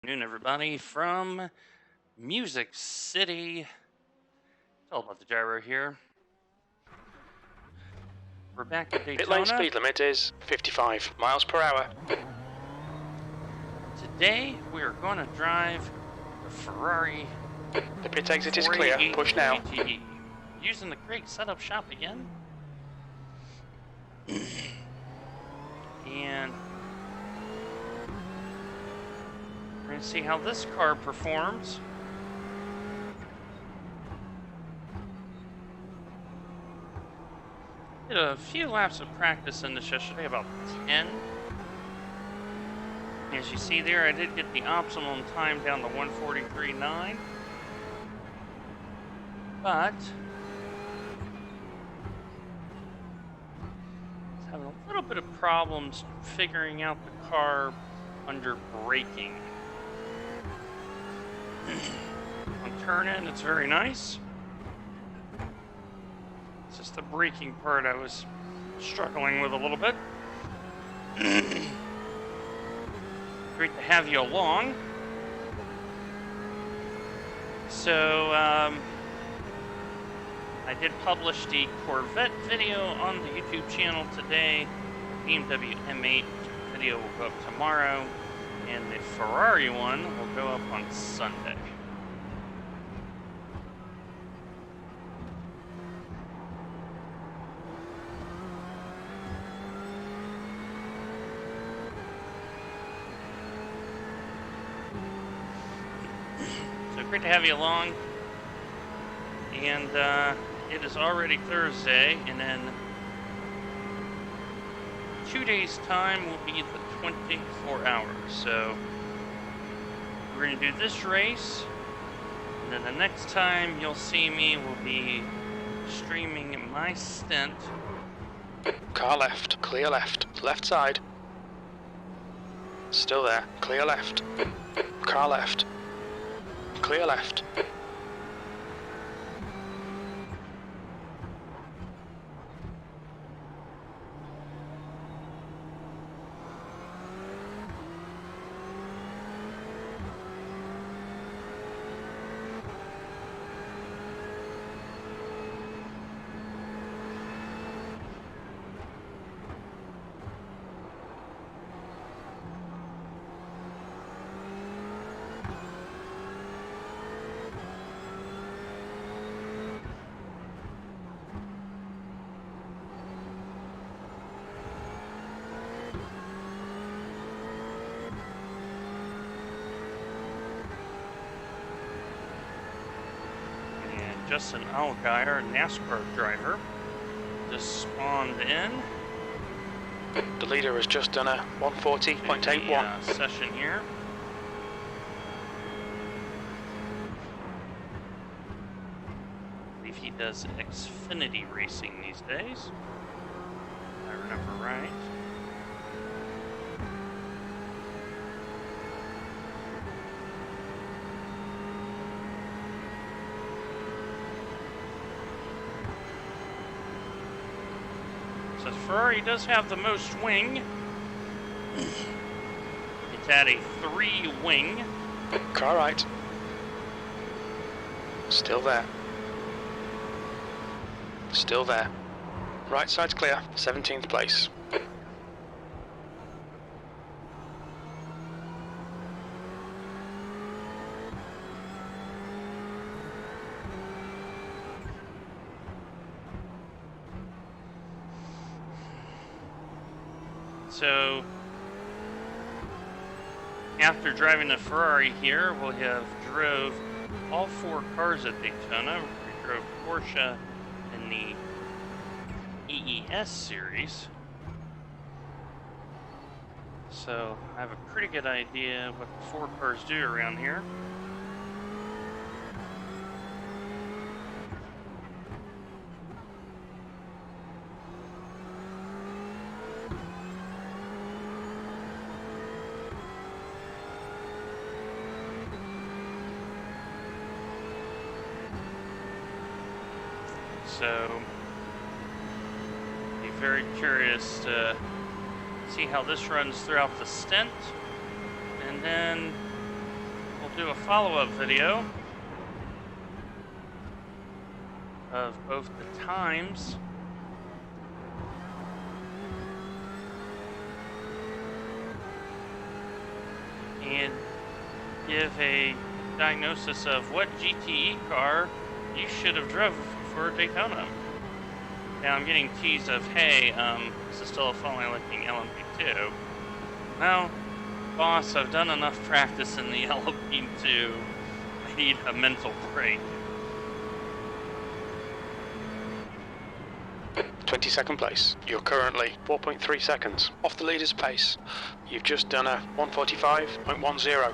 Afternoon, everybody, from Music City. It's all about the gyro here. We're back at Daytona. Pit lane speed limit is 55 miles per hour. Today, we are going to drive the Ferrari. The pit exit is clear. Push now. GTE. Using the great setup shop again. And we're going to see how this car performs. Did a few laps of practice in this yesterday, about 10. As you see there, I did get the optimum time down to 1:43.9. But it's having a little bit of problems figuring out the car under braking. On turn in, it's very nice. It's just the braking part I was struggling with a little bit. Great to have you along. So, I did publish the Corvette video on the YouTube channel today. BMW M8 video will go up tomorrow, and the Ferrari one will go up on Sunday. So great to have you along. And it is already Thursday, and then 2 days' time will be the 24 hours. So we're going to do this race, and then the next time you'll see me will be streaming my stint. Car left, clear left, left side. Still there, clear left. Car left, clear left. Justin Allgaier, NASCAR driver, just spawned in. The leader has just done a 140.81. Session here. I believe he does Xfinity racing these days, if I remember right. So Ferrari does have the most wing. It's at a 3 wing. Car right. Still there. Still there. Right side's clear, 17th place. So, after driving the Ferrari here, we have drove all 4 cars at Daytona. We drove Porsche in the EES series. So, I have a pretty good idea what the 4 cars do around here. So, be very curious to see how this runs throughout the stint. And then do a follow-up video of both the times and give a diagnosis of what GTE car you should have drove for Daytona. Now I'm getting teased of, hey, this is still a funny looking LMP2. Well, boss, I've done enough practice in the LMP2. I need a mental break. 22nd place. You're currently 4.3 seconds off the leader's pace. You've just done a 145.10.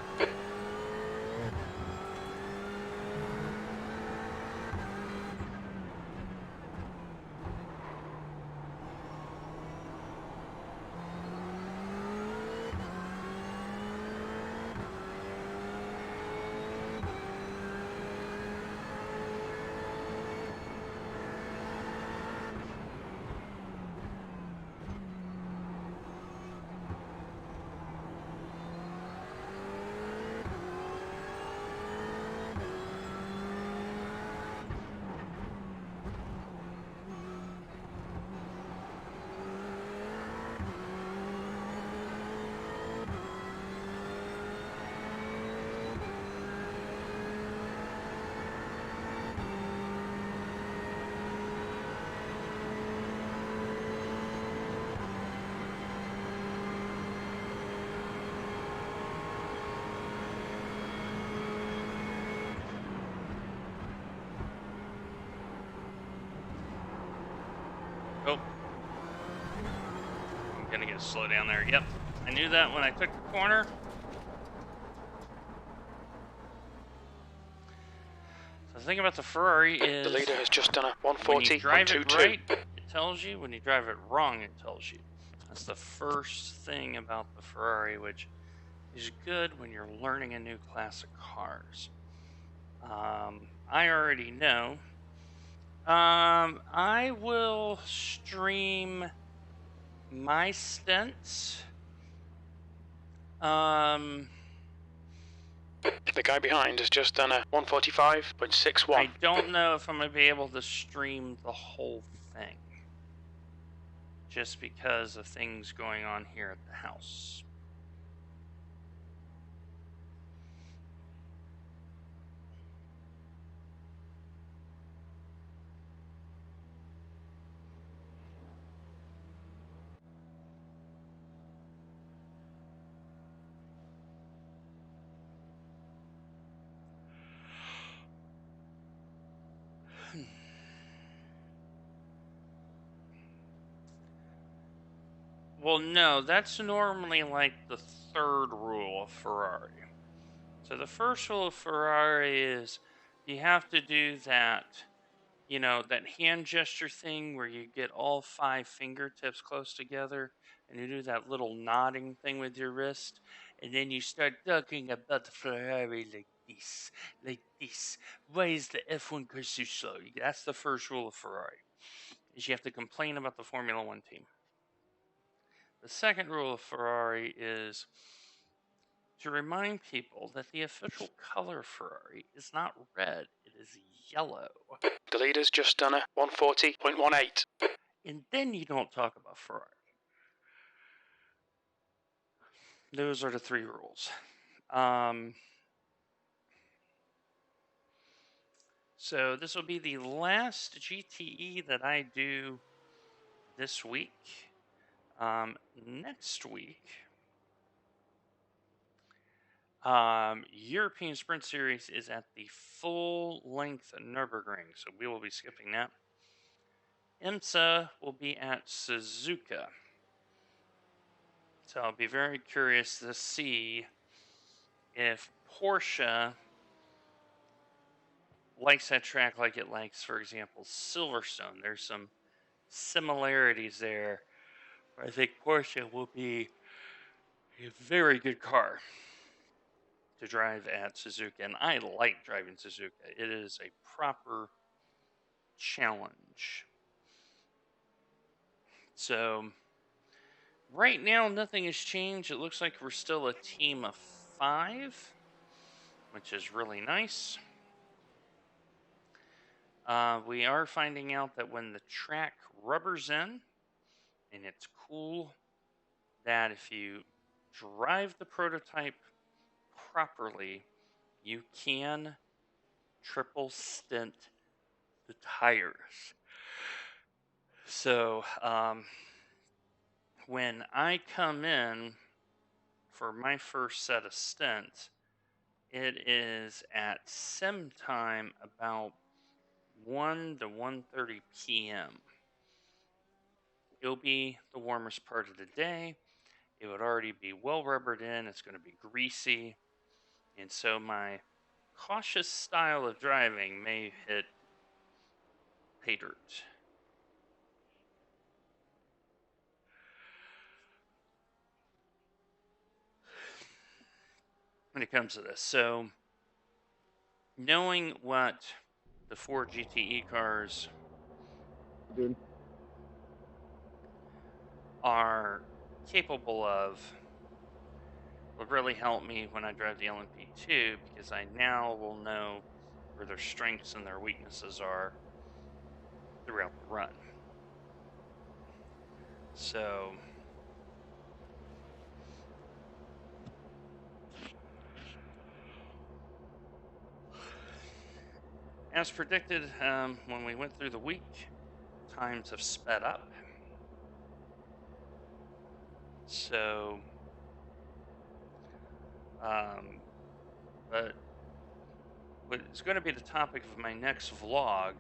Oh. I'm gonna get a slow down there. Yep. I knew that when I took the corner. So the thing about the Ferrari is... The leader has just done a when you drive it 140.22. right, it tells you. When you drive it wrong, it tells you. That's the first thing about the Ferrari, which is good when you're learning a new class of cars. I already know. I will stream my stints. The guy behind has just done a 145.61. I don't know if I'm going to be able to stream the whole thing. Just because of things going on here at the house. Well, no, that's normally like the third rule of Ferrari. So the first rule of Ferrari is you have to do that, that hand gesture thing where you get all 5 fingertips close together and you do that little nodding thing with your wrist. And then you start talking about the Ferrari like this, like this. Why is the F1 car so slow? That's the first rule of Ferrari, is you have to complain about the Formula One team. The second rule of Ferrari is to remind people that the official color of Ferrari is not red, it is yellow. The leader's just done a 140.18. And then you don't talk about Ferrari. Those are the 3 rules. So this will be the last GTE that I do this week. Next week, European Sprint Series is at the full-length Nürburgring, so we will be skipping that. IMSA will be at Suzuka. So I'll be very curious to see if Porsche likes that track like it likes, for example, Silverstone. There's some similarities there. I think Porsche will be a very good car to drive at Suzuka, and I like driving Suzuka. It is a proper challenge. So right now, nothing has changed. It looks like we're still a team of 5. which is really nice. We are finding out that when the track rubbers in and it's cool, that if you drive the prototype properly, you can triple stint the tires. So when I come in for my first set of stints, it is at sim time about 1 to 1:30 p.m. It'll be the warmest part of the day. It would already be well rubbered in. It's going to be greasy. And so my cautious style of driving may hit pay dirt when it comes to this. So knowing what the four GTE cars Dude. are capable of would really help me when I drive the LMP2, because I now will know where their strengths and their weaknesses are throughout the run. So as predicted, when we went through the week, times have sped up. So, but what is going to be the topic of my next vlog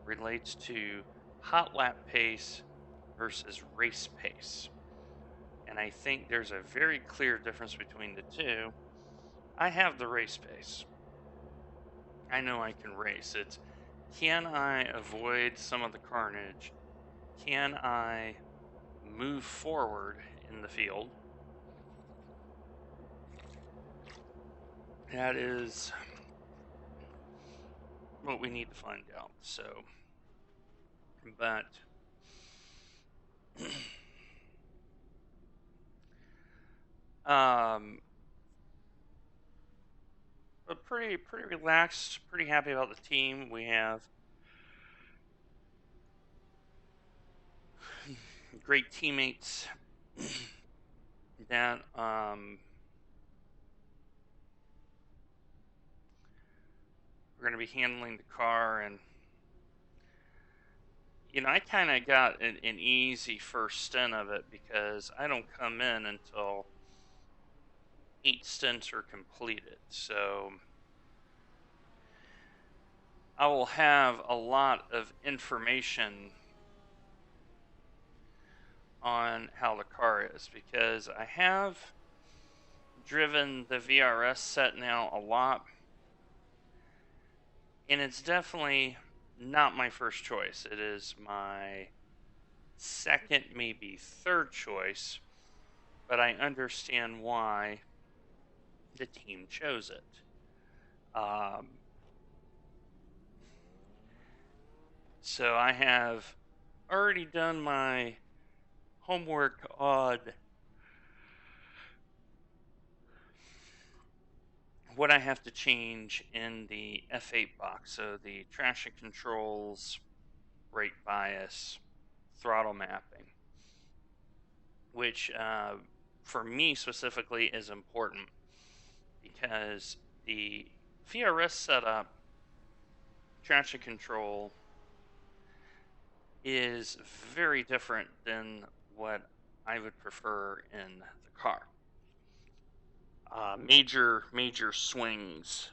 relates to hot lap pace versus race pace. And I think there's a very clear difference between the two. I have the race pace. I know I can race. It's, can I avoid some of the carnage? Can I move forward in the field? That is what we need to find out. So, but but pretty relaxed, pretty happy about the team we have. Great teammates that we're going to be handling the car. And you know, I kind of got an easy first stint of it because I don't come in until 8 stints are completed. So I will have a lot of information on how the car is, because I have driven the VRS set now a lot, and it's definitely not my first choice. It is my second, maybe third choice, but I understand why the team chose it. So I have already done my homework on what I have to change in the F8 box. So the traction controls, brake bias, throttle mapping, which for me specifically is important because the VRS setup traction control is very different than what I would prefer in the car. Major swings.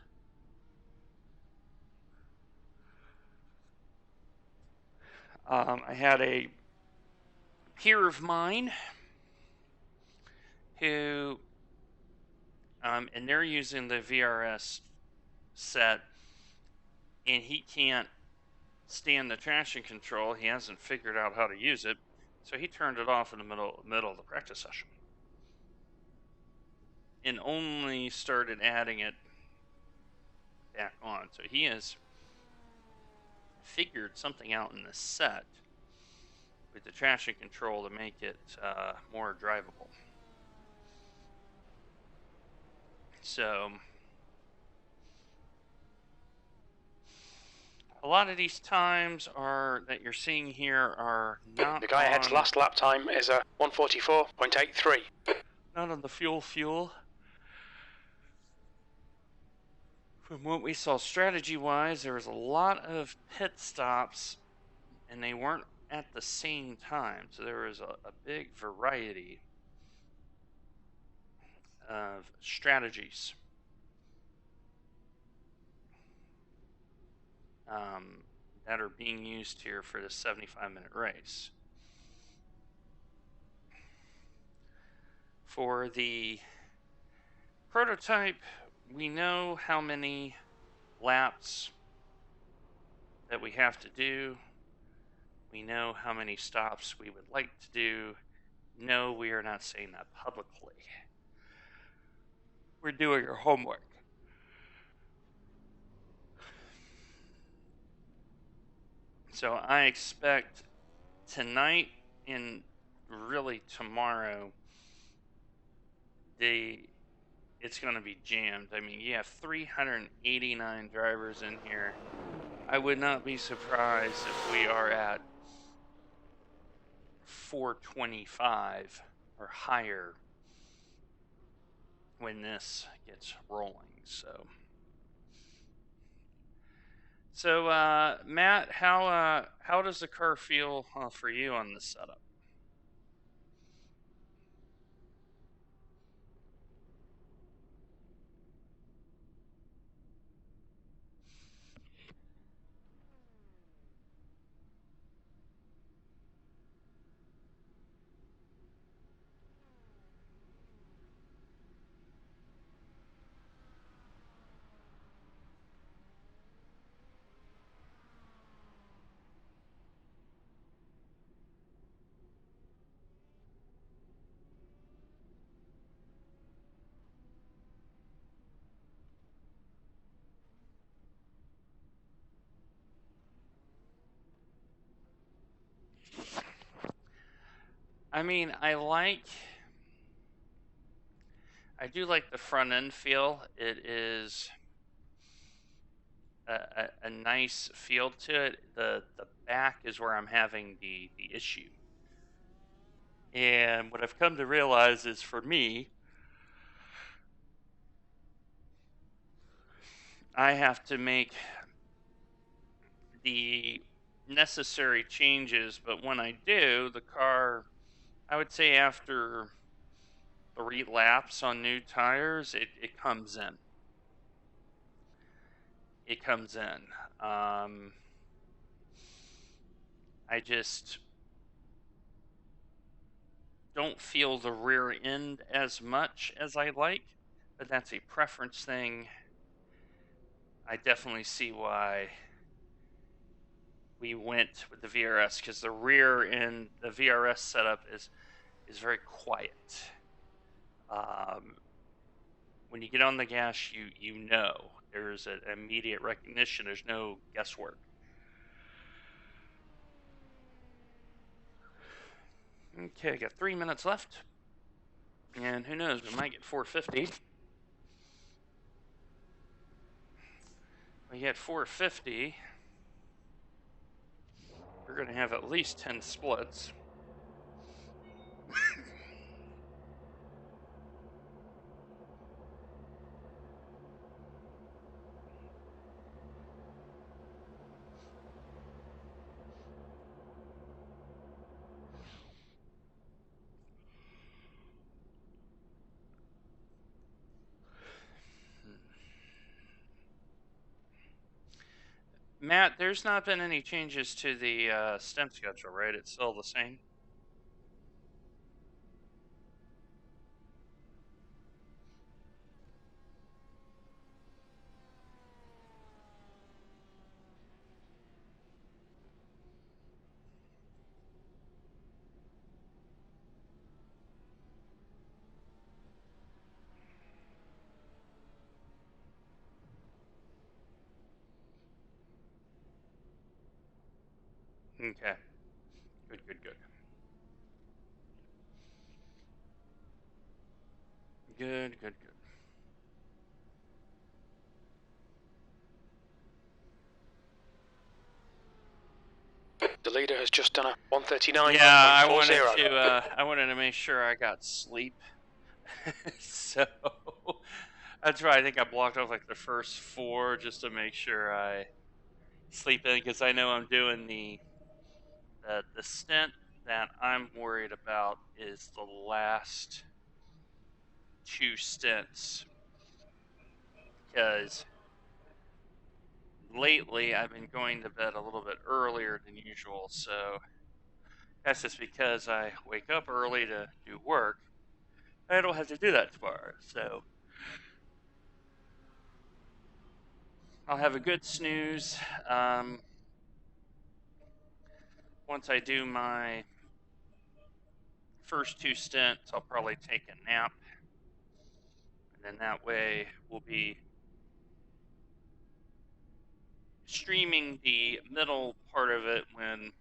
I had a peer of mine who, and they're using the VRS set, and he can't stand the traction control. He hasn't figured out how to use it, so he turned it off in the middle of the practice session, and only started adding it back on. So he has figured something out in this set with the traction control to make it more drivable. So A lot of these times that you're seeing here are not The guy ahead's last lap time is a 1:44.83. not on the fuel. From what we saw strategy-wise, there was a lot of pit stops, and they weren't at the same time. So there was a big variety of strategies that are being used here for the 75-minute race. For the prototype, we know how many laps that we have to do. We know how many stops we would like to do. No, we are not saying that publicly. We're doing our homework. So I expect tonight and really tomorrow, it's going to be jammed. I mean, you have 389 drivers in here. I would not be surprised if we are at 425 or higher when this gets rolling. So Matt, how does the car feel for you on this setup? I mean, I do like the front end feel. It is a nice feel to it. The back is where I'm having the issue. And what I've come to realize is, for me, I have to make the necessary changes, but when I do, the car, I would say after 3 laps on new tires, it comes in. It comes in. I just don't feel the rear end as much as I like, but that's a preference thing. I definitely see why we went with the VRS, because the rear end, the VRS setup is very quiet. When you get on the gas, you know there's an immediate recognition. There's no guesswork. Okay, I got 3 minutes left, and who knows, we might get 450. We get 450. We're going to have at least 10 splits. Matt, there's not been any changes to the stem schedule, right? It's still the same? Okay. Good. Good. The leader has just done a 139.40. Yeah, I wanted to make sure I got sleep. So that's why I think I blocked off like the first 4 just to make sure I sleep in, because I know I'm doing the stint that I'm worried about is the last 2 stints, because lately I've been going to bed a little bit earlier than usual. So that's just because I wake up early to do work. I don't have to do that tomorrow, so I'll have a good snooze. Once I do my first 2 stints, I'll probably take a nap, and then that way we'll be streaming the middle part of it when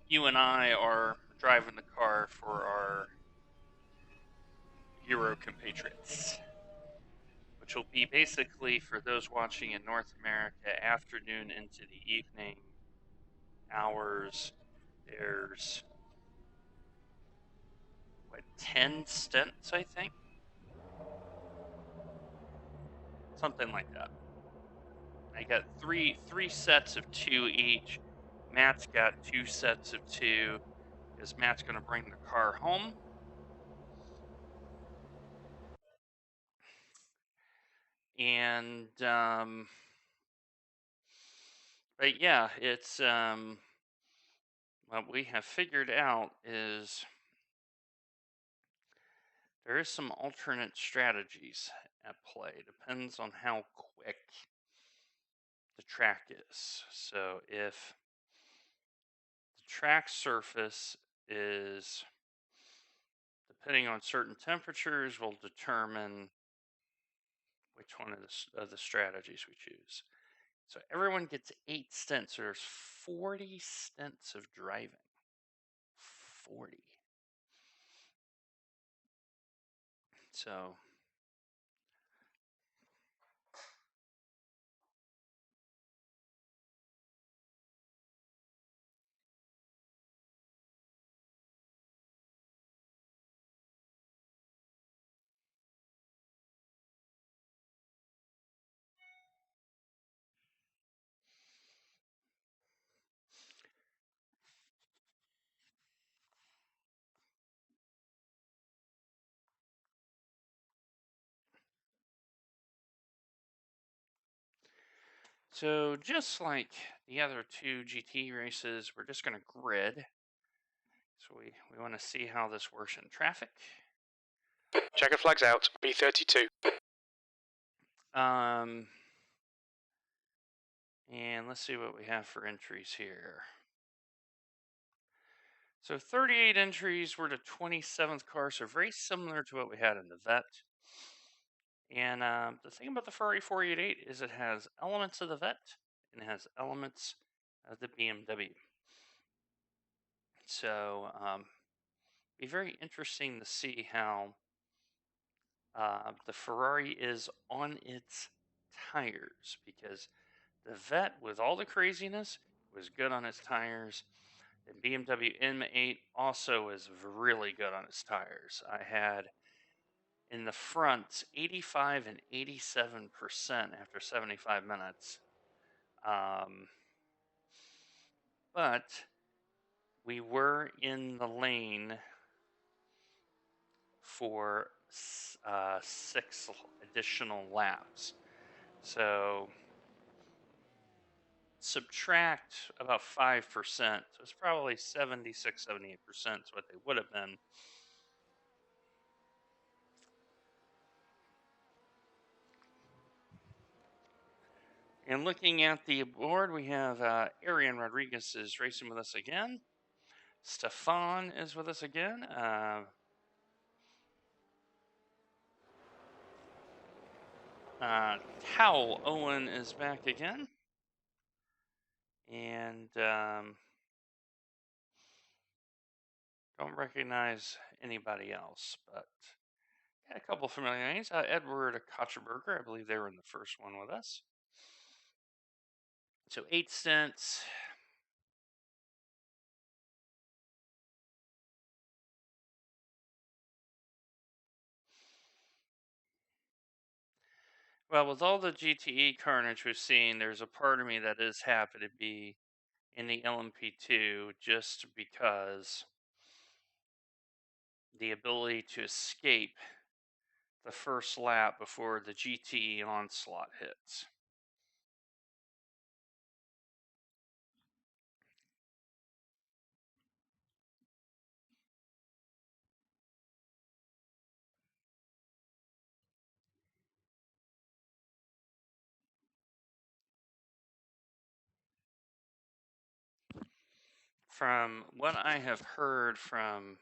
you and I are driving the car for our Euro compatriots, which will be basically, for those watching in North America, afternoon into the evening hours. There's 10 stints, I think, something like that. I got three sets of 2 each. Matt's got 2 sets of 2, because Matt's going to bring the car home. And but yeah, it's what we have figured out is there is some alternate strategies at play. Depends on how quick the track is. So if the track surface is, depending on certain temperatures, will determine which one of the strategies we choose. So everyone gets 8 stints. So there's 40 stints of driving. 40. So just like the other 2 GT races, we're just going to grid. So we want to see how this works in traffic. Checker flags out. B32. And let's see what we have for entries here. So 38 entries were to 27th car, so very similar to what we had in the Vet. And the thing about the Ferrari 488 is it has elements of the Vet and it has elements of the BMW. So be very interesting to see how the Ferrari is on its tires, because the Vet, with all the craziness, was good on its tires. And BMW M8 also is really good on its tires. I had in the front 85 and 87% after 75 minutes. But we were in the lane for 6 additional laps. So subtract about 5%. So it's probably 76, 78% is what they would have been. And looking at the board, we have Arian Rodriguez is racing with us again. Stefan is with us again. Tao Owen is back again. And don't recognize anybody else, but got a couple familiar names. Edward Kotcherberger, I believe they were in the first one with us. So 8 stints. Well, with all the GTE carnage we've seen, there's a part of me that is happy to be in the LMP2 just because the ability to escape the first lap before the GTE onslaught hits. From what I have heard from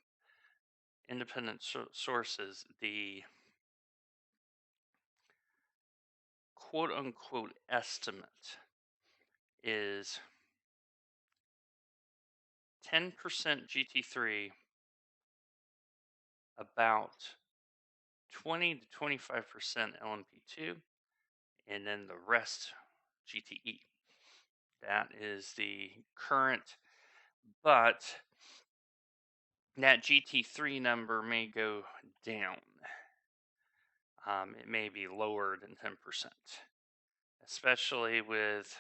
independent sources, the quote unquote estimate is 10% GT3, about 20 to 25% LMP2, and then the rest GTE. That is the current, but that GT3 number may go down. It may be lower than 10%, especially with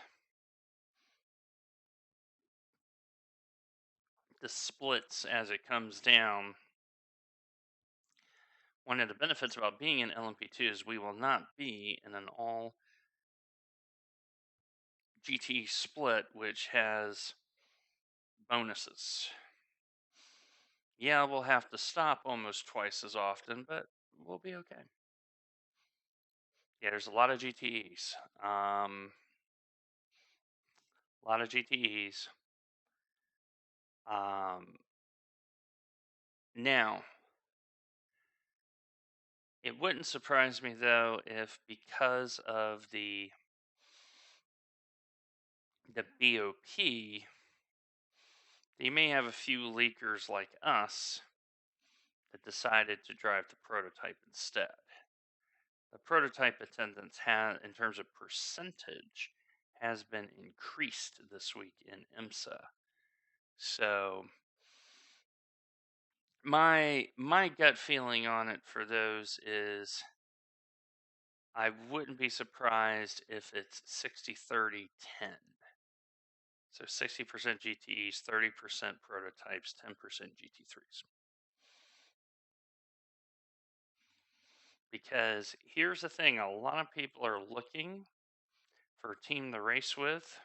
the splits as it comes down. One of the benefits about being in LMP2 is we will not be in an all GT split, which has bonuses. Yeah, we'll have to stop almost twice as often, but we'll be okay. Yeah, there's a lot of GTEs. A lot of GTEs. Now, it wouldn't surprise me though if because of the BOP, they may have a few leakers like us that decided to drive the prototype instead. The prototype attendance in terms of percentage, has been increased this week in IMSA. So my gut feeling on it for those is I wouldn't be surprised if it's 60-30-10. So 60% GTEs, 30% prototypes, 10% GT3s. Because here's the thing, a lot of people are looking for a team to race with.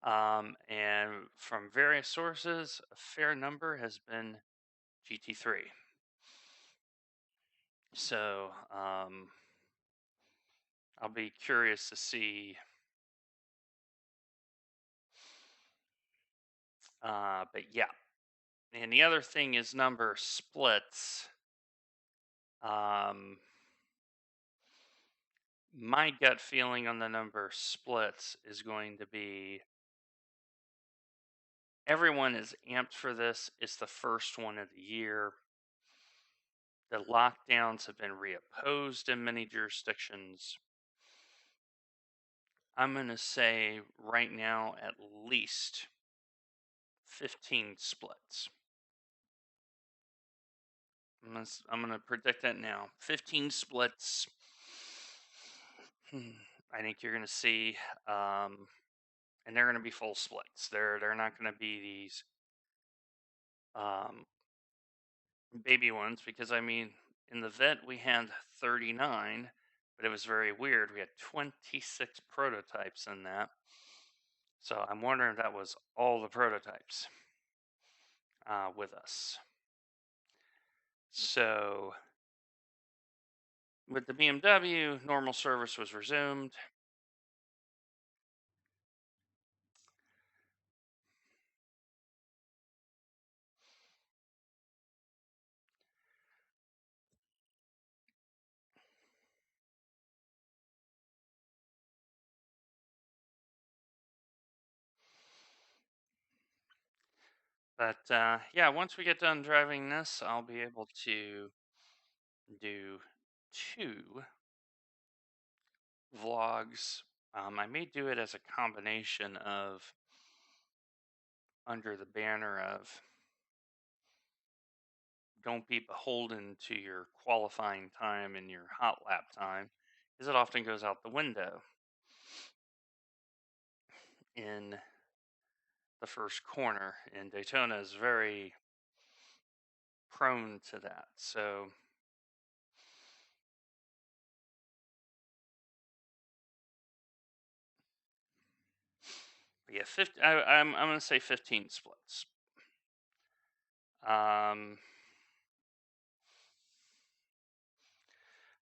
And from various sources, a fair number has been GT3. So I'll be curious to see. But yeah. And the other thing is number splits. My gut feeling on the number splits is going to be everyone is amped for this. It's the first one of the year. The lockdowns have been reopposed in many jurisdictions. I'm going to say right now at least 15 splits. I'm going to predict that now. 15 splits. I think you're going to see, and they're going to be full splits. They're not going to be these baby ones, because I mean, in the vet we had 39, but it was very weird. We had 26 prototypes in that. So I'm wondering if that was all the prototypes with us. So with the BMW, normal service was resumed. But yeah, once we get done driving this, I'll be able to do 2 vlogs. I may do it as a combination of under the banner of don't be beholden to your qualifying time and your hot lap time. is it often goes out the window in the first corner, and Daytona is very prone to that. So yeah, I'm gonna say 15 splits.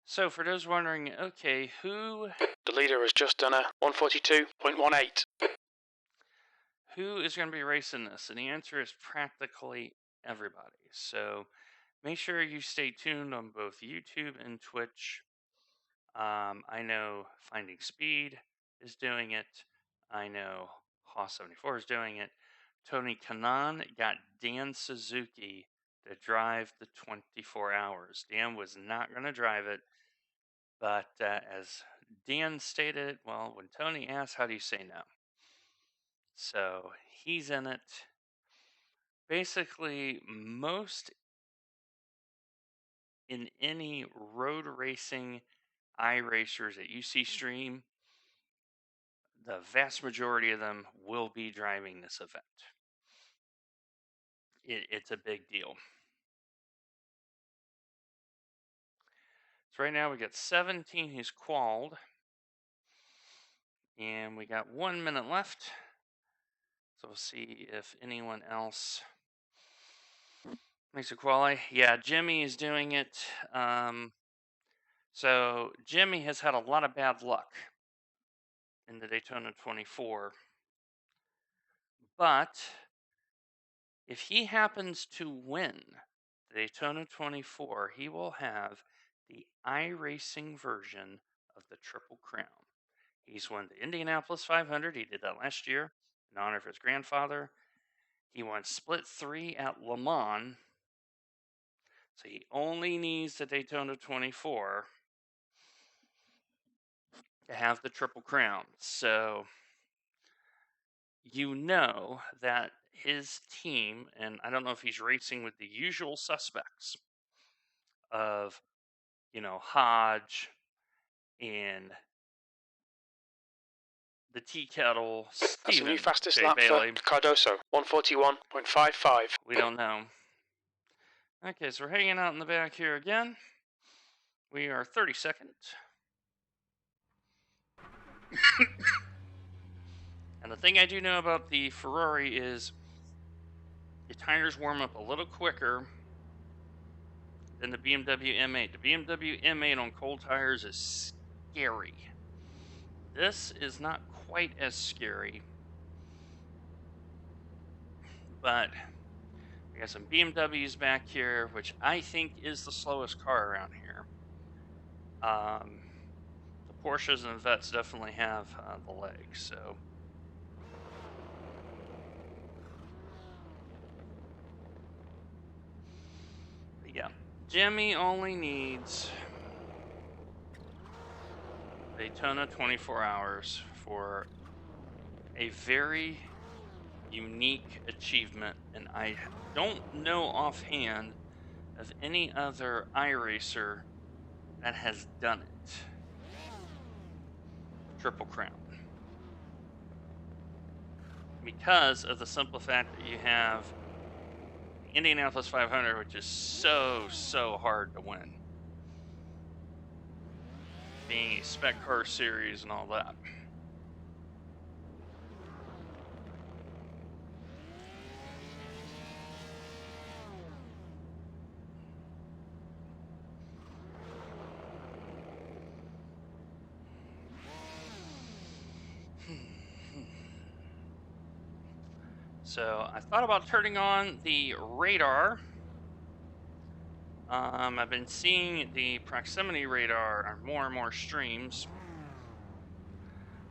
So for those wondering, okay, who The leader has just done a 142.18. who is going to be racing this? And the answer is practically everybody. So make sure you stay tuned on both YouTube and Twitch. I know Finding Speed is doing it. I know Haw 74 is doing it. Tony Kanaan got Dan Suzuki to drive the 24 hours. Dan was not going to drive it, but as Dan stated, well, when Tony asked, how do you say no? So he's in it. Basically, most in any road racing iRacers that you see stream, the vast majority of them will be driving this event. It's a big deal. So right now we got 17 who's qualled, and we got 1 minute left. So we'll see if anyone else makes a quali. Yeah, Jimmy is doing it. So Jimmy has had a lot of bad luck in the Daytona 24, but if he happens to win the Daytona 24, he will have the iRacing version of the Triple Crown. He's won the Indianapolis 500. He did that last year in honor of his grandfather. He won Split 3 at Le Mans. So he only needs the Daytona 24 to have the Triple Crown. So you know that his team, and I don't know if he's racing with the usual suspects of, Hodge and the Tea Kettle, That's the Steven new fastest J. lap Bailey. for Cardoso, 141.55. We don't know. Okay, so we're hanging out in the back here again. We are 32nd. And the thing I do know about the Ferrari is the tires warm up a little quicker than the BMW M8. The BMW M8 on cold tires is scary. This is not quite as scary, but we got some BMWs back here, which I think is the slowest car around here. The Porsches and the Vets definitely have the legs, so. But yeah, Jimmy only needs Daytona 24 hours for a very unique achievement, and I don't know offhand of any other iRacer that has done it. Triple Crown. Because of the simple fact that you have the Indianapolis 500, which is so hard to win. Being a spec car series and all that. So I thought about turning on the radar. I've been seeing the proximity radar on more and more streams.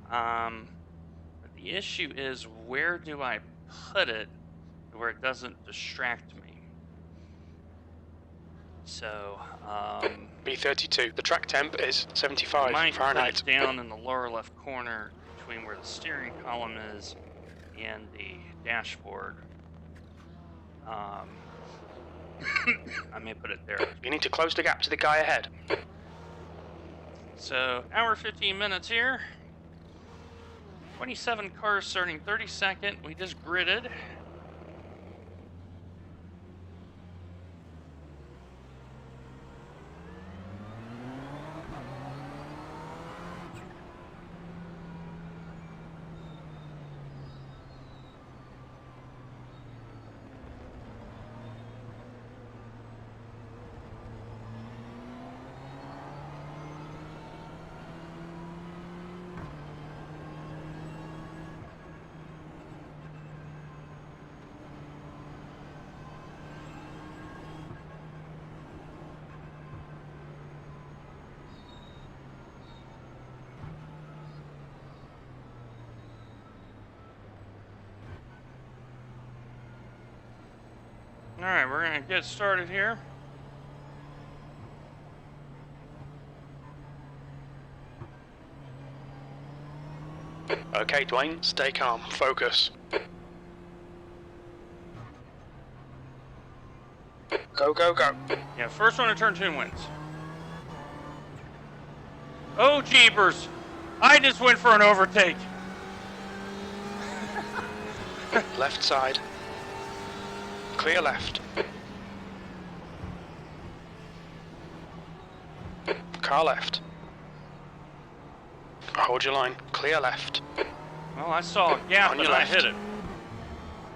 But the issue is, where do I put it where it doesn't distract me? So, B32. The track temp is 75 might Fahrenheit. put it down in the lower left corner between where the steering column is and the dashboard. I may put it there. You need to close the gap to the guy ahead. So, hour 15 minutes here. 27 cars starting 32nd. We just gridded. Alright, we're gonna get started here. Okay, Dwayne, stay calm. Focus. Go, go, go. Yeah, first one to turn 2 wins. Oh, jeepers! I just went for an overtake. Left side. Clear left. Car left. Hold your line. Clear left. Well, I saw a gap On and your I left. hit it.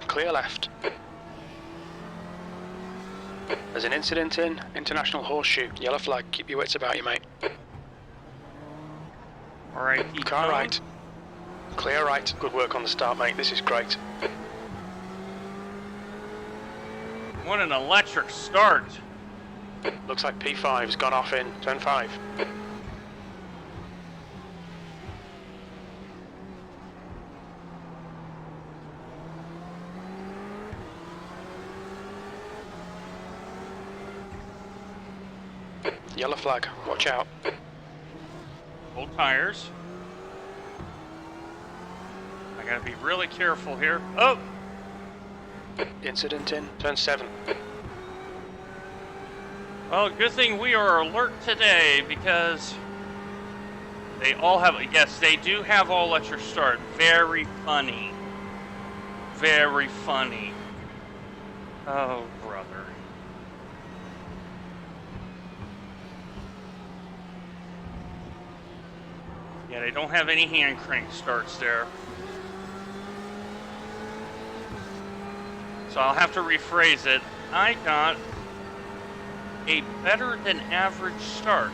Clear left. There's an incident in International Horseshoe. Yellow flag. Keep your wits about you, mate. Alright, keep Car going. right. Clear right. Good work on the start, mate. This is great. What an electric start. Looks like P5's gone off in turn 5. Yellow flag. Watch out. Full tires. I gotta be really careful here. Oh! Incident in turn 7. Well, good thing we are alert today because they all have, yes, they do have all electric start. Very funny. Very funny. Oh, brother. Yeah, they don't have any hand crank starts there. So I'll have to rephrase it. I got a better than average start.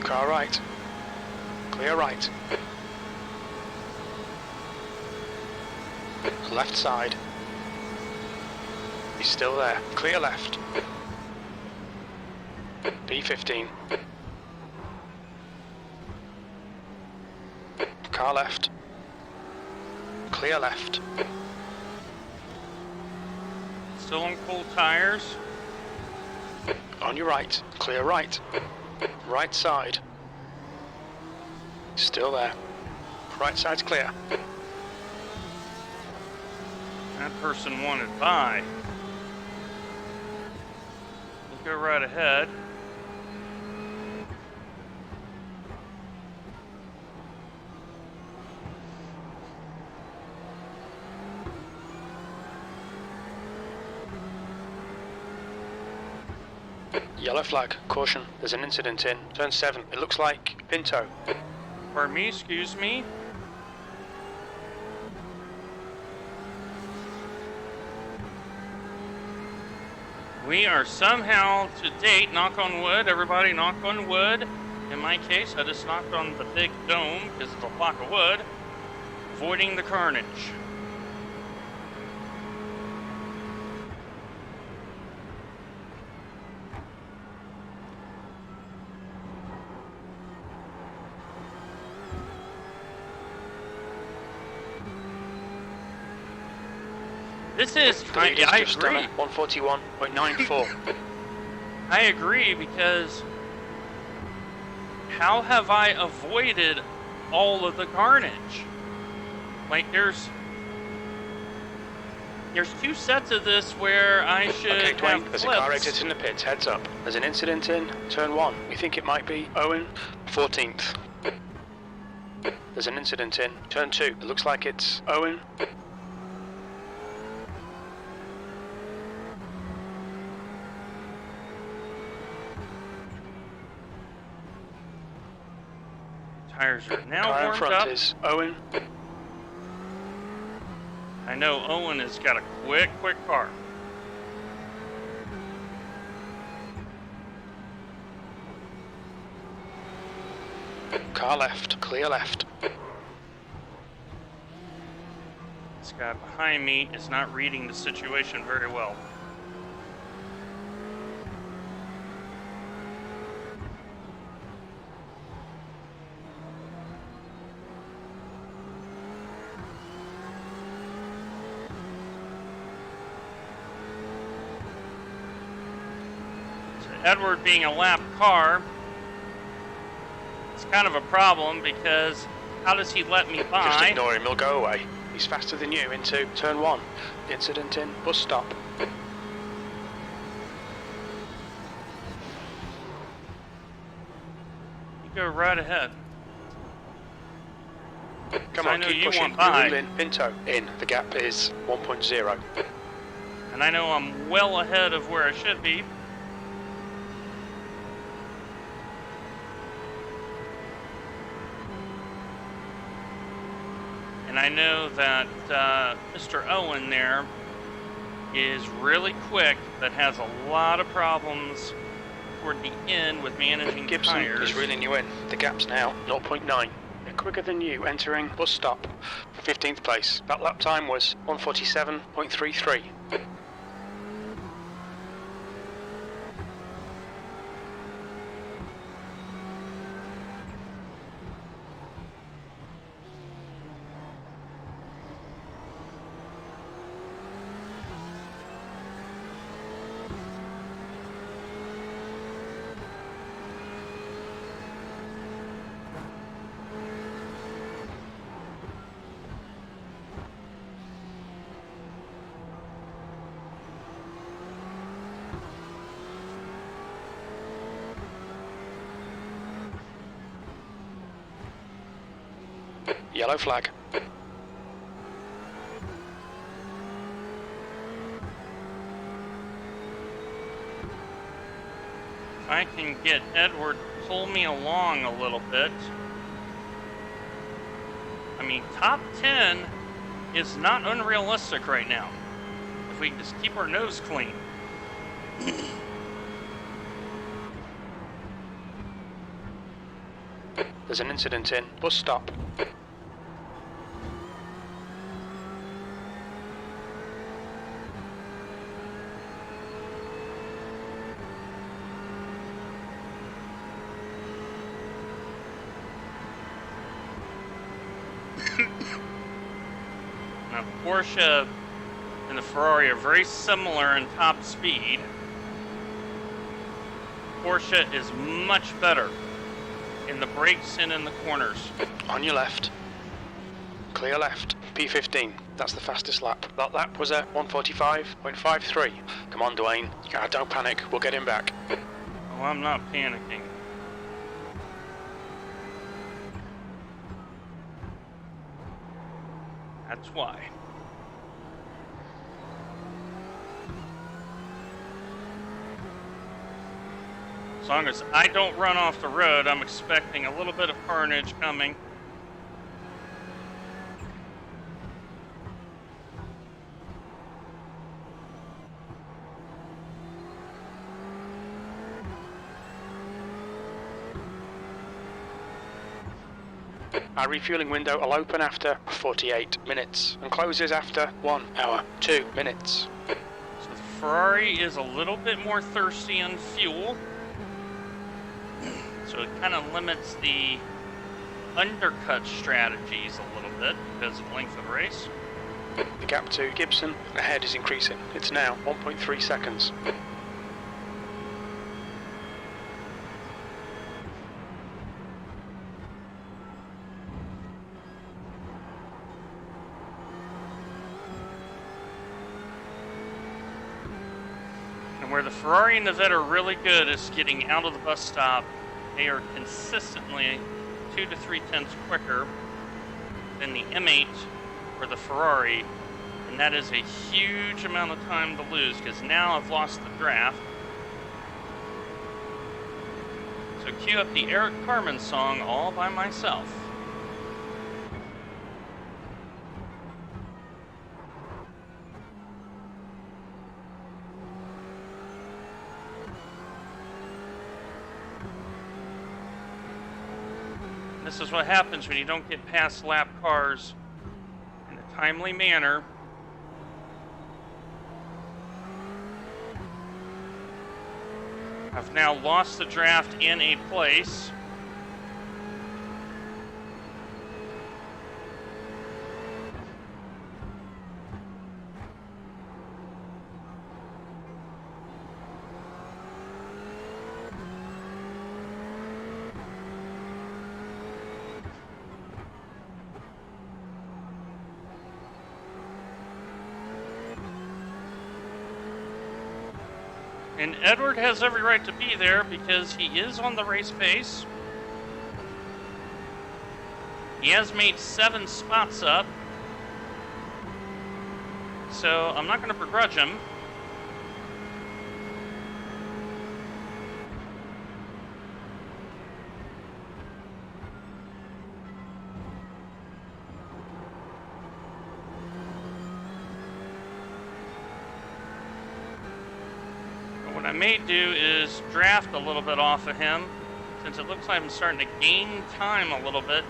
Car right. Clear right. Left side. He's still there. Clear left. P15. Car left. Clear left. Still on cold tires. On your right. Clear right. Right side. Still there. Right side's clear. That person wanted by. We'll go right ahead. Yellow flag. Caution. There's an incident in turn 7. It looks like Pinto. Pardon me, excuse me. We are somehow, to date, knock on wood, everybody knock on wood. In my case, I just knocked on the big dome because it's a block of wood, avoiding the carnage. This is, I agree. 141.94. I agree because how have I avoided all of the carnage? Like There's 2 sets of this where I should Okay, Dwayne, have there's a car flips. exiting the pits. Heads up. There's an incident in turn 1. We think it might be Owen, 14th. There's an incident in turn 2. It looks like it's Owen. Tires are now Car in warmed front up. is Owen. I know Owen has got a quick car. Car left. Clear left. This guy behind me is not reading the situation very well. So Edward being a lap car, it's kind of a problem because how does he let me by? Just ignore him. He'll go away. He's faster than you into turn 1. Incident in bus stop. You go right ahead. Come I on, know keep you pushing. want by. You're in. Pinto in. The gap is 1.0. And I know I'm well ahead of where I should be. And I know that Mr. Owen there is really quick, but has a lot of problems toward the end with managing Gibson tires. is reeling you in. The gap's now 0.9. They're quicker than you entering bus stop. 15th place. That lap time was 1:47.33. Yellow flag. If I can get Edward to pull me along a little bit. I mean, top 10 is not unrealistic right now. If we just keep our nose clean. There's an incident in bus stop. Now, Porsche and the Ferrari are very similar in top speed. Porsche is much better in the brakes and in the corners. On your left. Clear left. P15. That's the fastest lap. That lap was at 1:45.53. Come on, Dwayne. Don't panic. We'll get him back. Oh, I'm not panicking. That's why. As long as I don't run off the road, I'm expecting a little bit of carnage coming. Our refueling window will open after 48 minutes and closes after 1 hour, 2 minutes. So the Ferrari is a little bit more thirsty on fuel. So it kind of limits the undercut strategies a little bit because of length of the race. The gap to Gibson ahead is increasing. It's now 1.3 seconds. Where the Ferrari and the Vet are really good is getting out of the bus stop. They are consistently 2 to 3 tenths quicker than the M8 or the Ferrari, and that is a huge amount of time to lose because now I've lost the draft. So cue up the Eric Carmen song all by myself. This is what happens when you don't get past lap cars in a timely manner. I've now lost the draft in a place. And Edward has every right to be there because he is on the race pace. He has made 7 spots up. So I'm not going to begrudge him. What I may do is draft a little bit off of him, since it looks like I'm starting to gain time a little bit.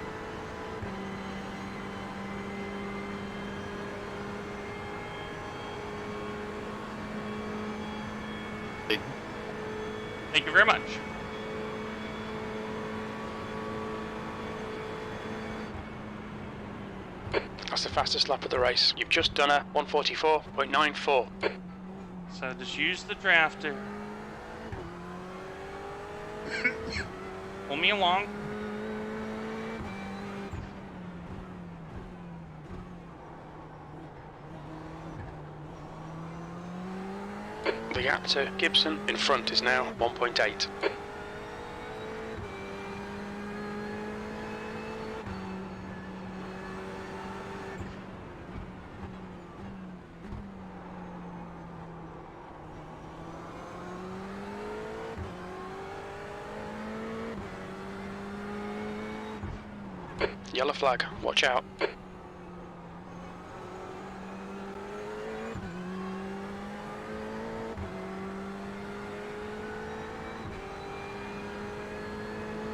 Thank you very much. That's the fastest lap of the race. You've just done a 144.94. So just use the draft to pull me along. The gap to Gibson in front is now 1.8. Yellow flag, watch out.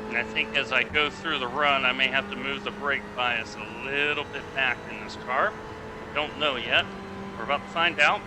And I think as I go through the run, I may have to move the brake bias a little bit back in this car. Don't know yet. We're about to find out.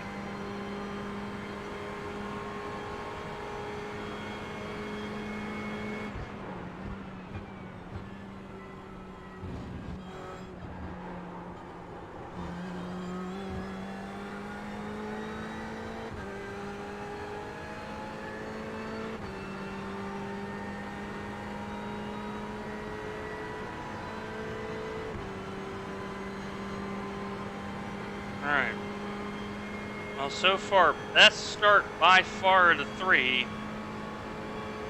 Alright. Well, so far, best start by far of the 3.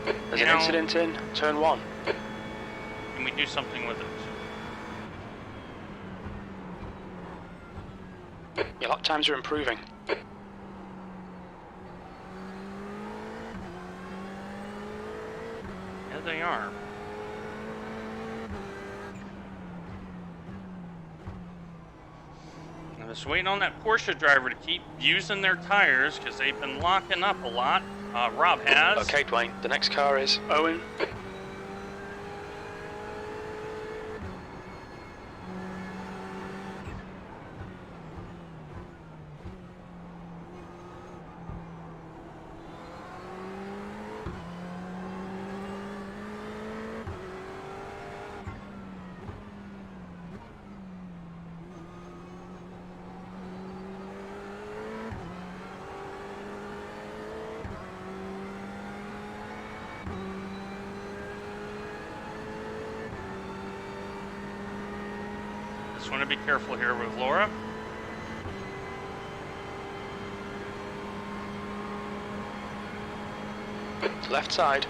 There's an incident in turn 1. Can we do something with it? Your lap times are improving. Yeah, they are. I'm just waiting on that Porsche driver to keep using their tires because they've been locking up a lot. Rob has. Okay, Dwayne, the next car is Owen. Just want to be careful here with Laura. Left side.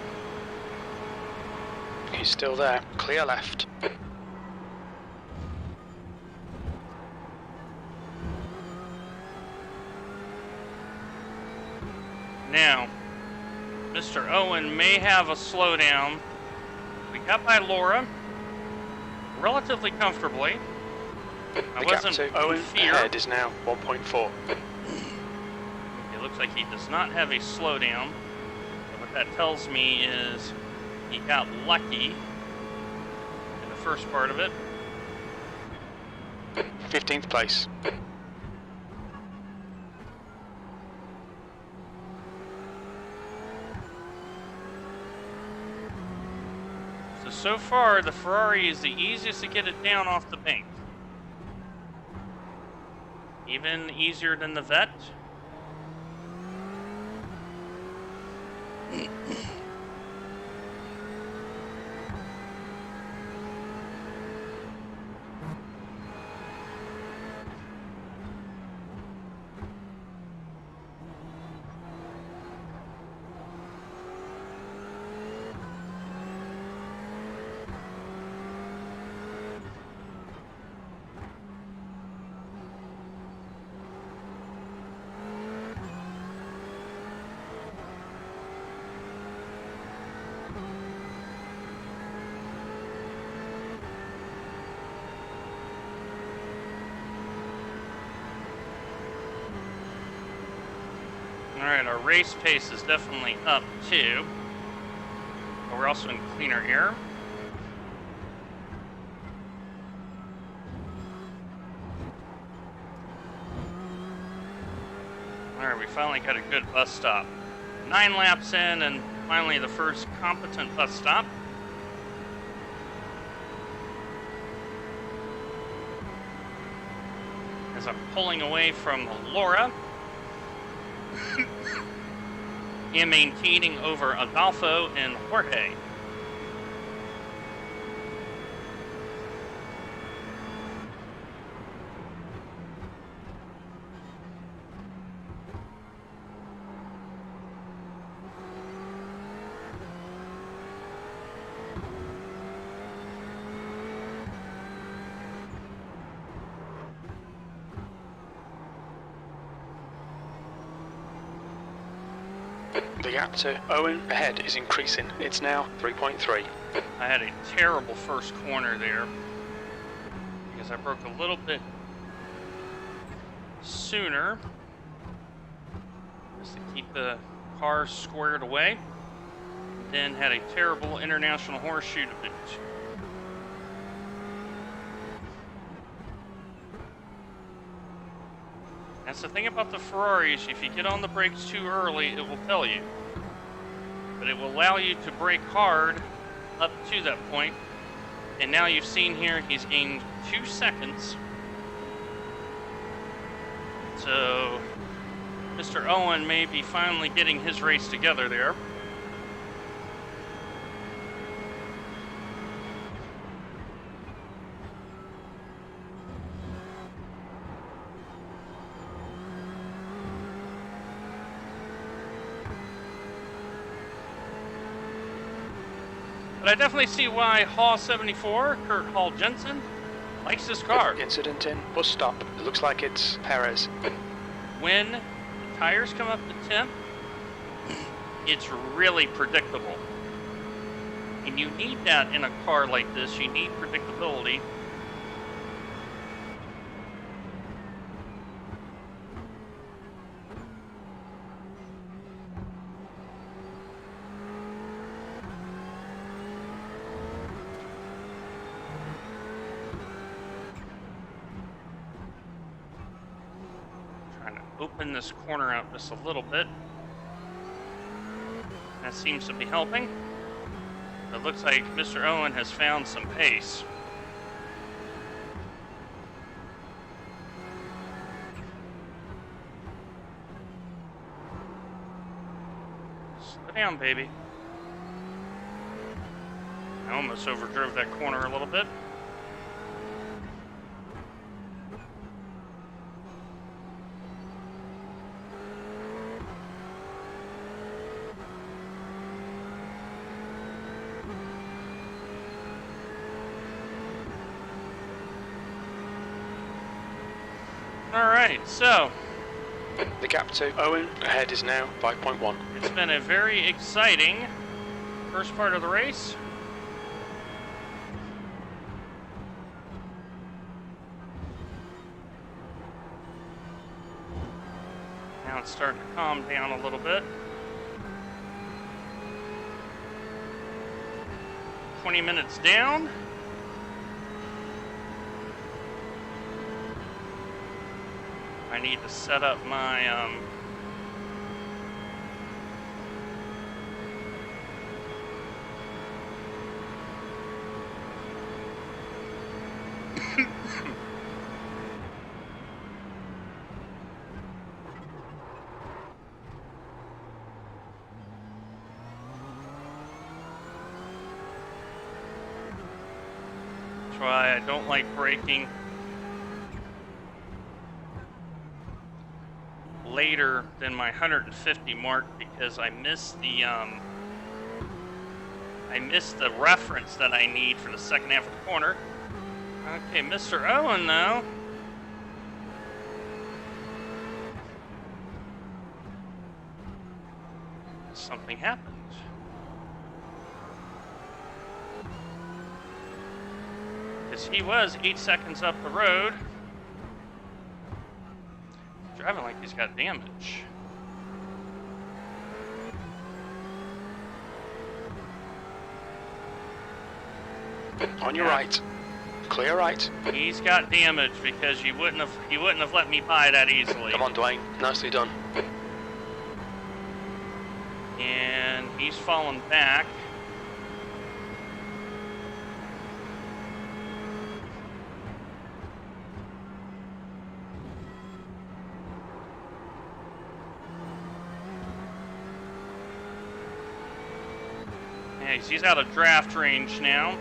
He's still there. Clear left. Now, Mr. Owen may have a slowdown. We got by Laura relatively comfortably. I The gap wasn't to in Owen fear. ahead is now 1.4. It looks like he does not have a slowdown. So what that tells me is he got lucky in the first part of it. 15th place. So far, the Ferrari is the easiest to get it down off the bank. Even easier than the Vet. Alright, our race pace is definitely up too. But we're also in cleaner air. Alright, we finally got a good bus stop. 9 laps in and finally the first competent bus stop. As I'm pulling away from Laura. And maintaining over Adolfo and Jorge. The gap to Owen ahead is increasing. It's now 3.3. I had a terrible first corner there because I broke a little bit sooner just to keep the car squared away. Then had a terrible international horseshoe to boot. That's the thing about the Ferraris, if you get on the brakes too early, it will tell you. But it will allow you to brake hard up to that point. And now you've seen here, he's gained 2 seconds. So, Mr. Owen may be finally getting his race together there. But I definitely see why Hall 74, Kurt Hall Jensen, likes this car. Incident in bus stop. It looks like it's Perez. When the tires come up to temp, it's really predictable. And you need that in a car like this. You need predictability. Open this corner out just a little bit. That seems to be helping. It looks like Mr. Owen has found some pace. Slow down, baby. I almost overdrove that corner a little bit. Alright, so The gap to Owen ahead is now 5.1. it's been a very exciting first part of the race. Now it's starting to calm down a little bit. 20 minutes down. I need to set up my that's why I don't like braking later than my 150 mark, because I missed the reference that I need for the second half of the corner. Okay, Mr. Owen though. Something happened. Because he was 8 seconds up the road. Driving like he's got damage. On your right. Clear right. He's got damage because he wouldn't have let me by that easily. Come on, Dwayne. Nicely done. And he's fallen back. Yeah, he's out of draft range now.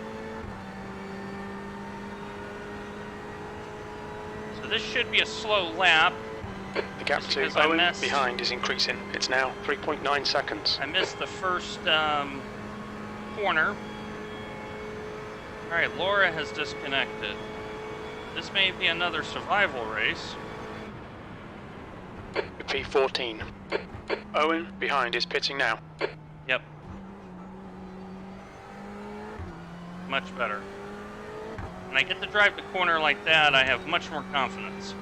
So this should be a slow lap. The gap to Owen behind is increasing. It's now 3.9 seconds. I missed the first corner. Alright, Laura has disconnected. This may be another survival race. P14. Owen behind is pitting now. Yep. Much better. When I get to drive the corner like that, I have much more confidence.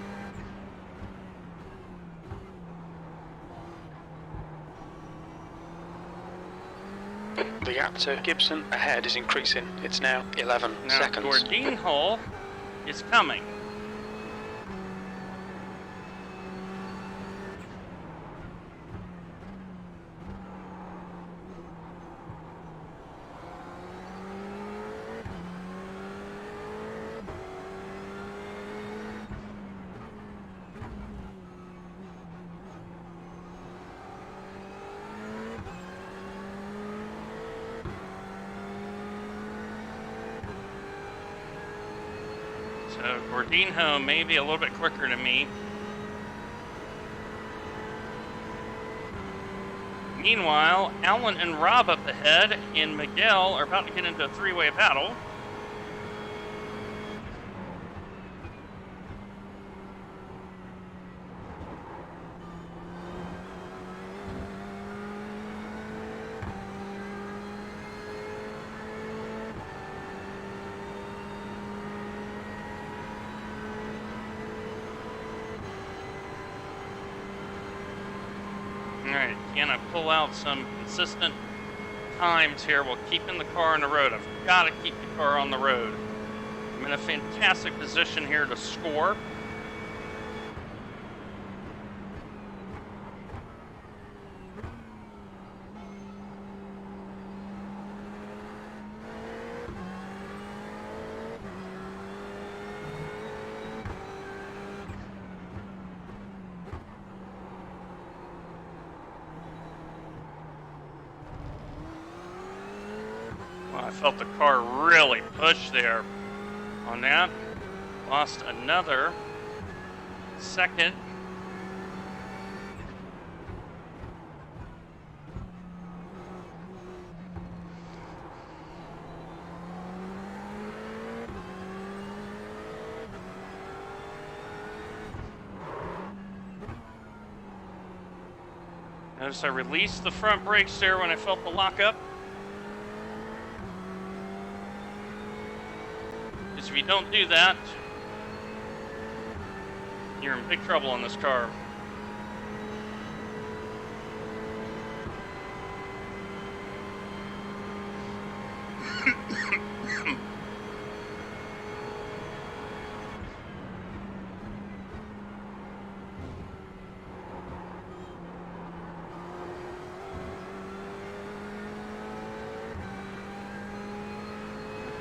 The gap to Gibson ahead is increasing. It's now 11 Now, seconds. Gordine Hull is coming. So Gordinho may be a little bit quicker than me. Meanwhile, Alan and Rob up ahead and Miguel are about to get into a three-way battle. Alright, can I pull out some consistent times here while keeping the car on the road? I've got to keep the car on the road. I'm in a fantastic position here to score. Well, I felt the car really push there on that. Lost another second. Notice I released the front brakes there when I felt the lockup. Because if you don't do that, you're in big trouble in this car.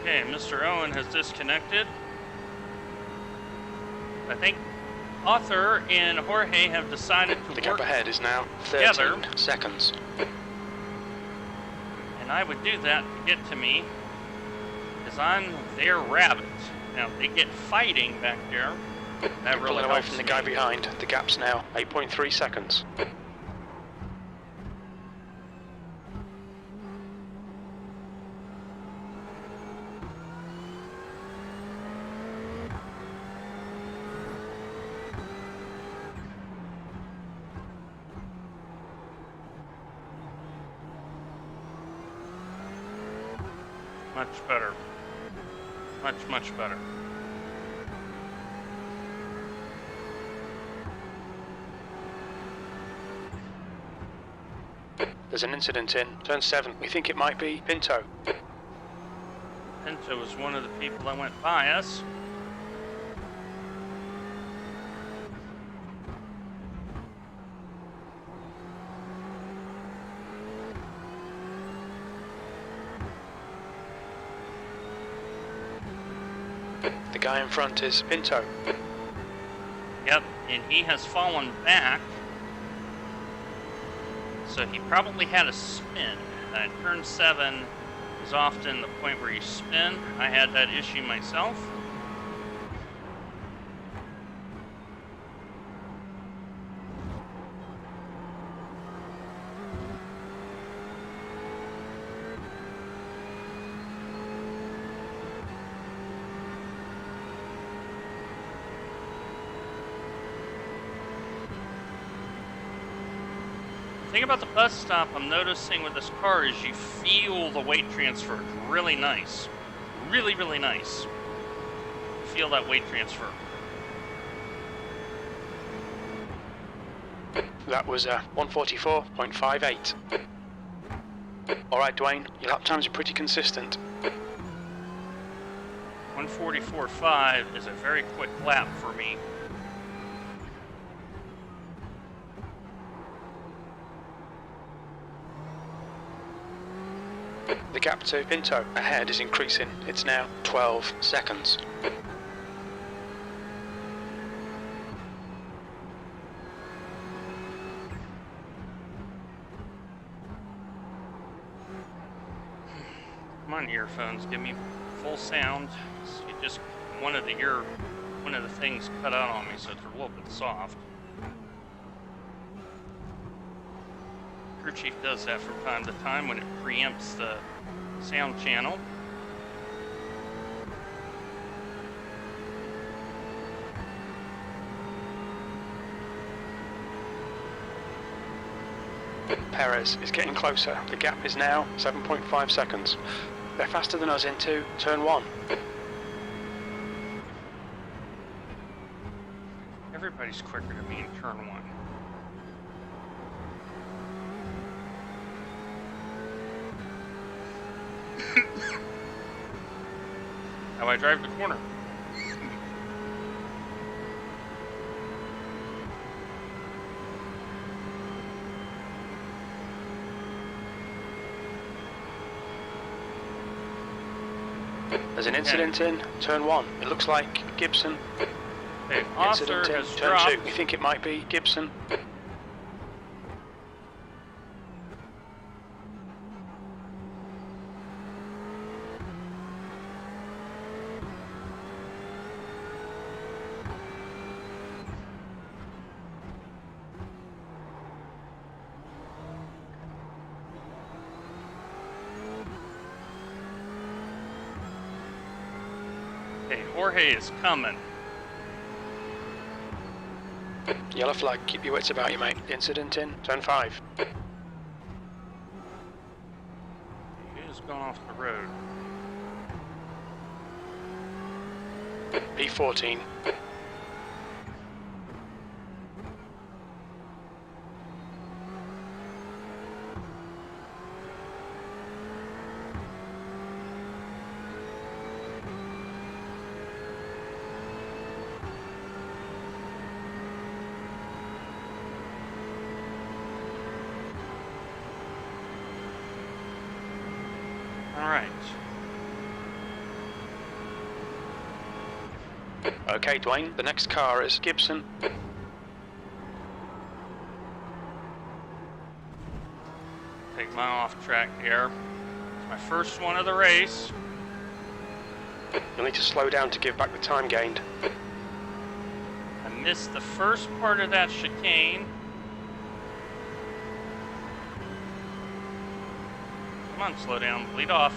Okay, Mr. Owen has disconnected. I think Arthur and Jorge have decided to The gap work ahead is now 13 together. seconds. And I would do that to get to me, because I'm their rabbit. Now, if they get fighting back there, that really Pulling away helps from the me. guy behind. The gap's now 8.3 seconds. Much better. Much, much better. There's an incident in turn 7. We think it might be Pinto. Pinto was one of the people that went by us. The guy in front is Pinto. Yep, and he has fallen back. So he probably had a spin. Turn 7 is often the point where you spin. I had that issue myself. The thing about the bus stop I'm noticing with this car is you feel the weight transfer. It's really nice. Really, really nice. You feel that weight transfer. That was 144.58. Alright, Dwayne, your lap times are pretty consistent. 144.5 is a very quick lap for me. The gap to Pinto ahead is increasing. It's now 12 seconds. Come on, earphones, give me full sound. You just one of the things cut out on me, so it's a little bit soft. Crew chief does that from time to time when it preempts the sound channel. Perez is getting closer. The gap is now 7.5 seconds. They're faster than us into turn 1. Everybody's quicker than me in turn 1. How I drive the corner. There's an incident in turn 1. It looks like Gibson. Okay, Arthur Incident in has turn dropped. 2. We think it might be Gibson. Okay, Jorge is coming. Yellow flag. Keep your wits about you, mate. Incident in turn 5. just gone off the road. P14. All right. Okay, Dwayne, the next car is Gibson. Take my off-track here. It's my first one of the race. You'll need to slow down to give back the time gained. I missed the first part of that chicane. Come on, slow down, bleed off.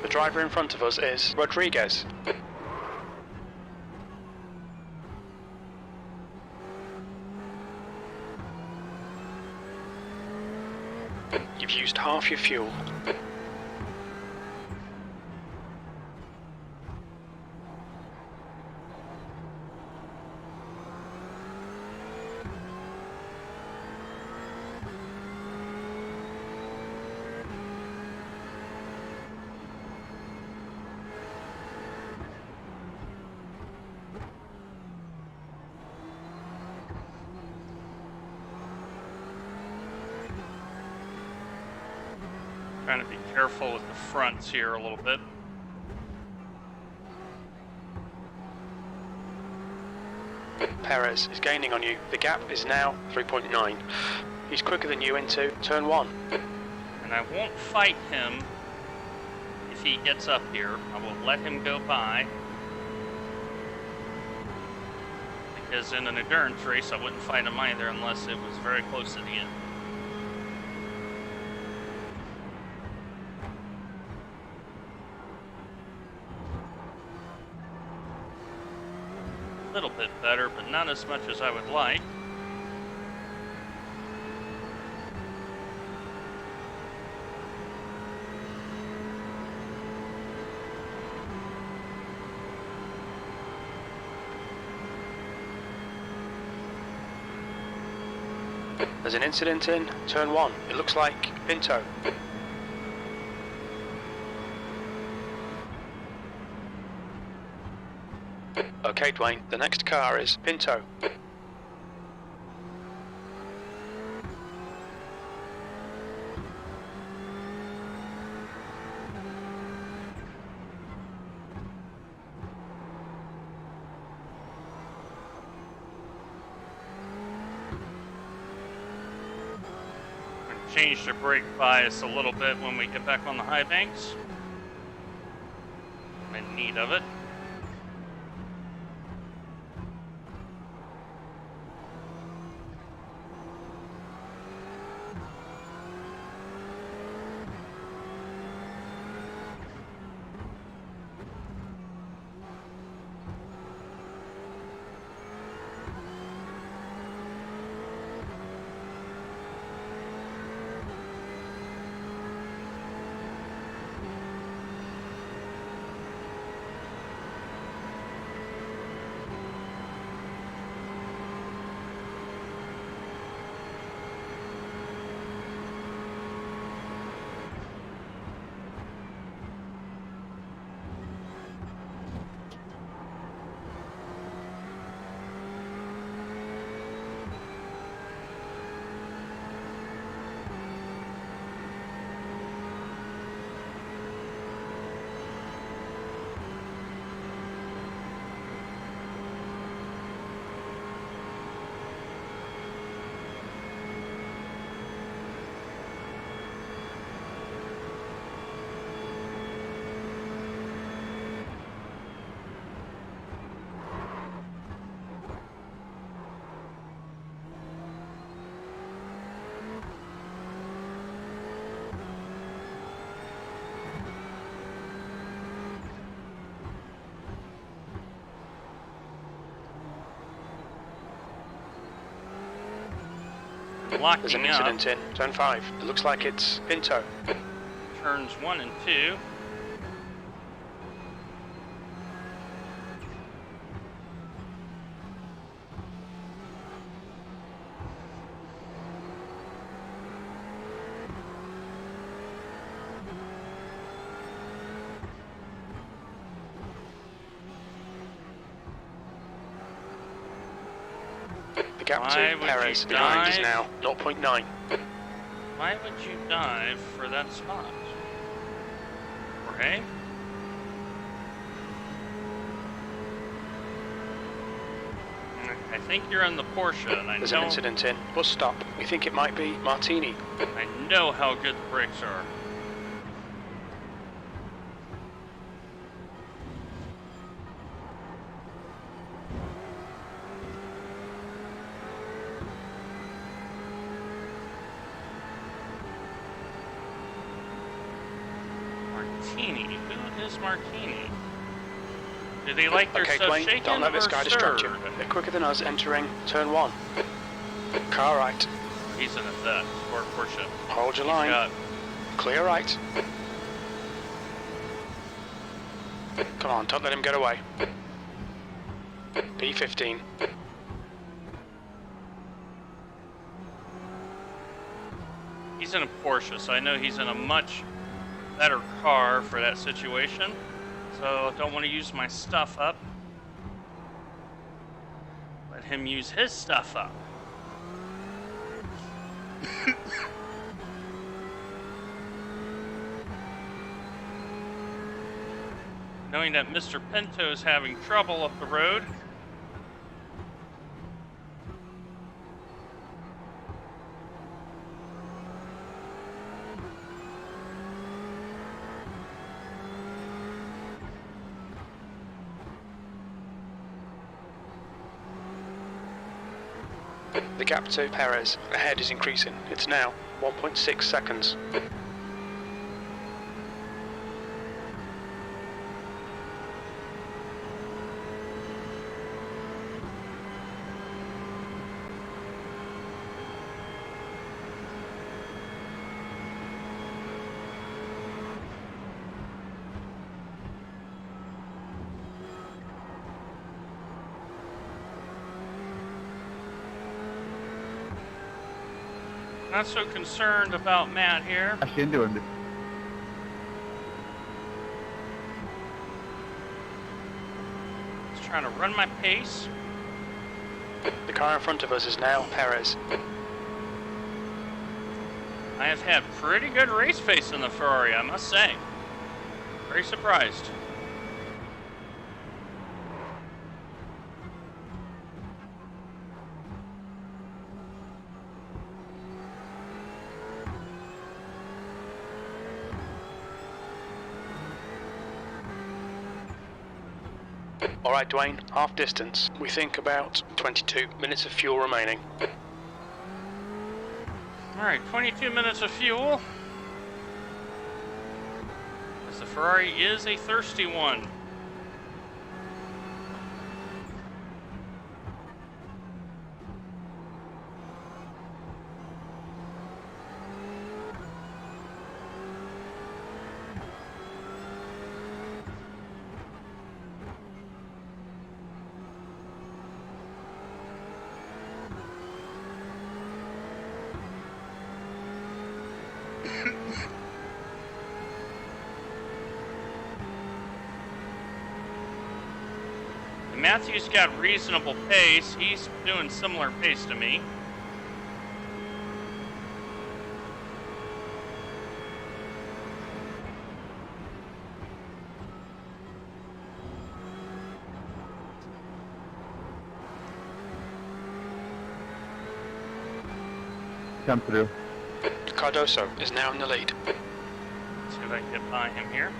The driver in front of us is Rodriguez. You've used half your fuel. Trying to be careful with the fronts here a little bit. Perez is gaining on you. The gap is now 3.9. He's quicker than you into turn 1. And I won't fight him if he gets up here. I will let him go by. Because in an endurance race, I wouldn't fight him either unless it was very close to the end. A little bit better, but not as much as I would like. There's an incident in turn 1. It looks like Pinto. Okay, Dwayne, the next car is Pinto. Change the brake bias a little bit when we get back on the high banks. I'm in need of it. locking There's an up. incident in Zone 5. It looks like it's Pinto. Turns 1 and 2. The gap Why to would Perez you behind is dive? now 0.9. Why would you dive for that spot? Jorge? I think you're in the Porsche, and There's an incident in bus stop. We think it might be Martini. I know how good the brakes are. Martini? Who is Martini? Do they like their Okay, stuff Dwayne, shaken don't let this or guy distract you. stirred? They're quicker than us entering turn 1. Car right. He's in a that or Porsche. Hold your He's line. got Clear right. Come on, don't let him get away. P15. He's in a Porsche, so I know he's in a much better car for that situation. So I don't want to use my stuff up. Let him use his stuff up. Knowing that Mr. Pinto is having trouble up the road. The gap to Perez ahead is increasing. It's now 1.6 seconds. Not so concerned about Matt here. Actually into him. Just trying to run my pace. The car in front of us is now Perez. I have had pretty good race pace in the Ferrari, I must say. Very surprised. Alright, Dwayne, half distance. We think about 22 minutes of fuel remaining. Alright, 22 minutes of fuel. As the Ferrari is a thirsty one. Matthew's got reasonable pace. He's doing similar pace to me. Come through. Cardoso is now in the lead. Let's see if I can get by him here.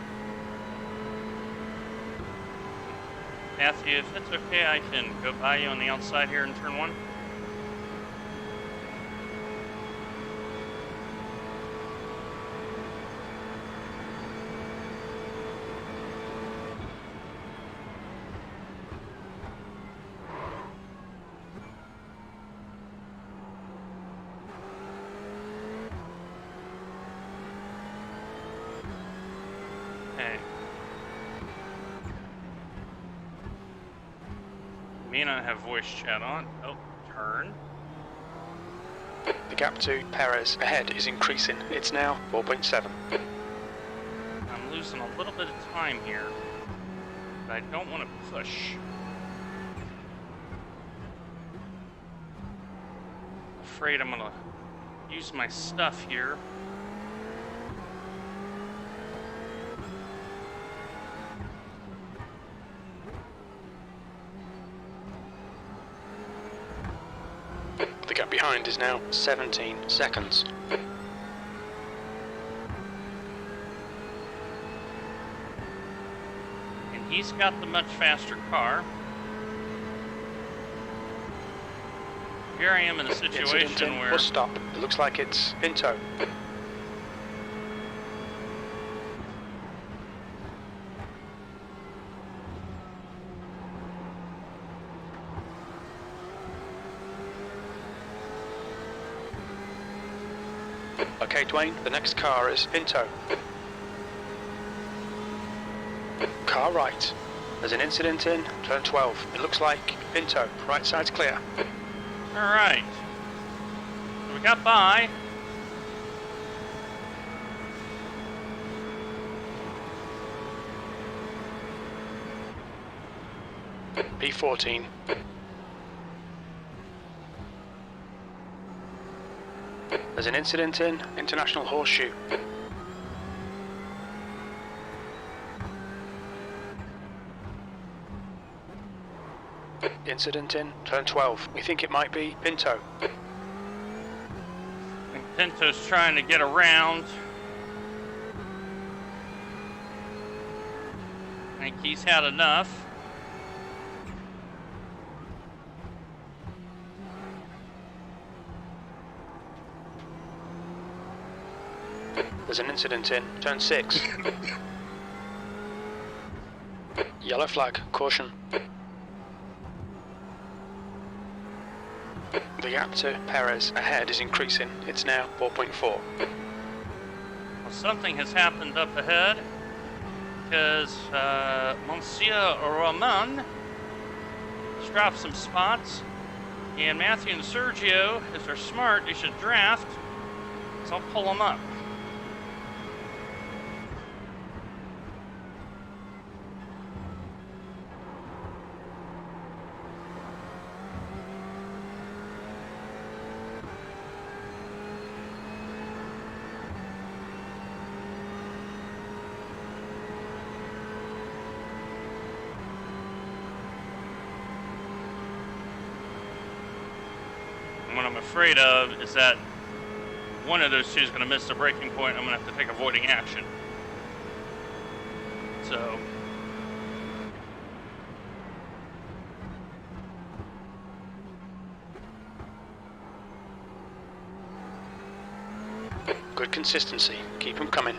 Matthew, if it's okay, I can go by you on the outside here in turn 1. may not have voice chat on. Oh, turn. The gap to Perez ahead is increasing. It's now 4.7. I'm losing a little bit of time here, but I don't want to push. Afraid I'm gonna use my stuff here. The gap behind is now 17 seconds. And he's got the much faster car. Here I am in a situation where... Bus stop. It looks like it's in tow. Okay, Dwayne, the next car is in tow. Car right. There's an incident in turn 12. It looks like in tow. Right side's clear. Alright. So we got by. P14. There's an incident in International Horseshoe. Incident in turn 12. We think it might be Pinto. I think Pinto's trying to get around. I think he's had enough. There's an incident in turn 6. Yellow flag, caution. The gap to Perez ahead is increasing. It's now 4.4. Well, something has happened up ahead because Monsieur Roman has dropped some spots, and Matthew and Sergio, if they're smart, they should draft, so I'll pull them up. What I'm afraid of is that one of those two is going to miss the braking point. I'm going to have to take avoiding action. So, good consistency. Keep them coming.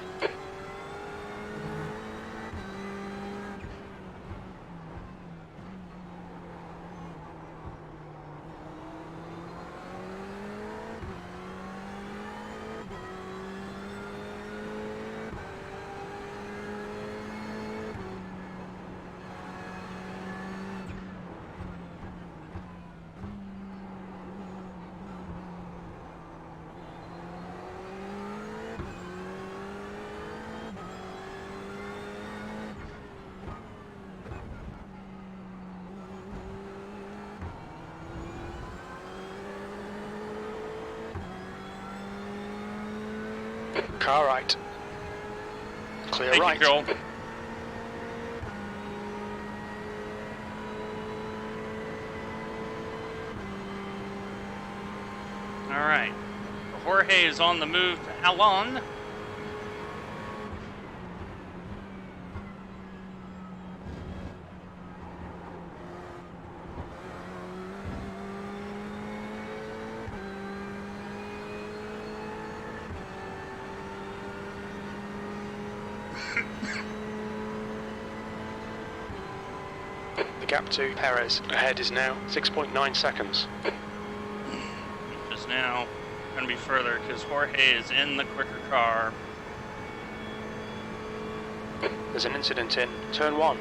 Car right. Clear thank right. you, Joel. All right. Jorge is on the move to Alon. The gap to Perez ahead is now 6.9 seconds. Which is now going to be further because Jorge is in the quicker car. There's an incident in turn 1.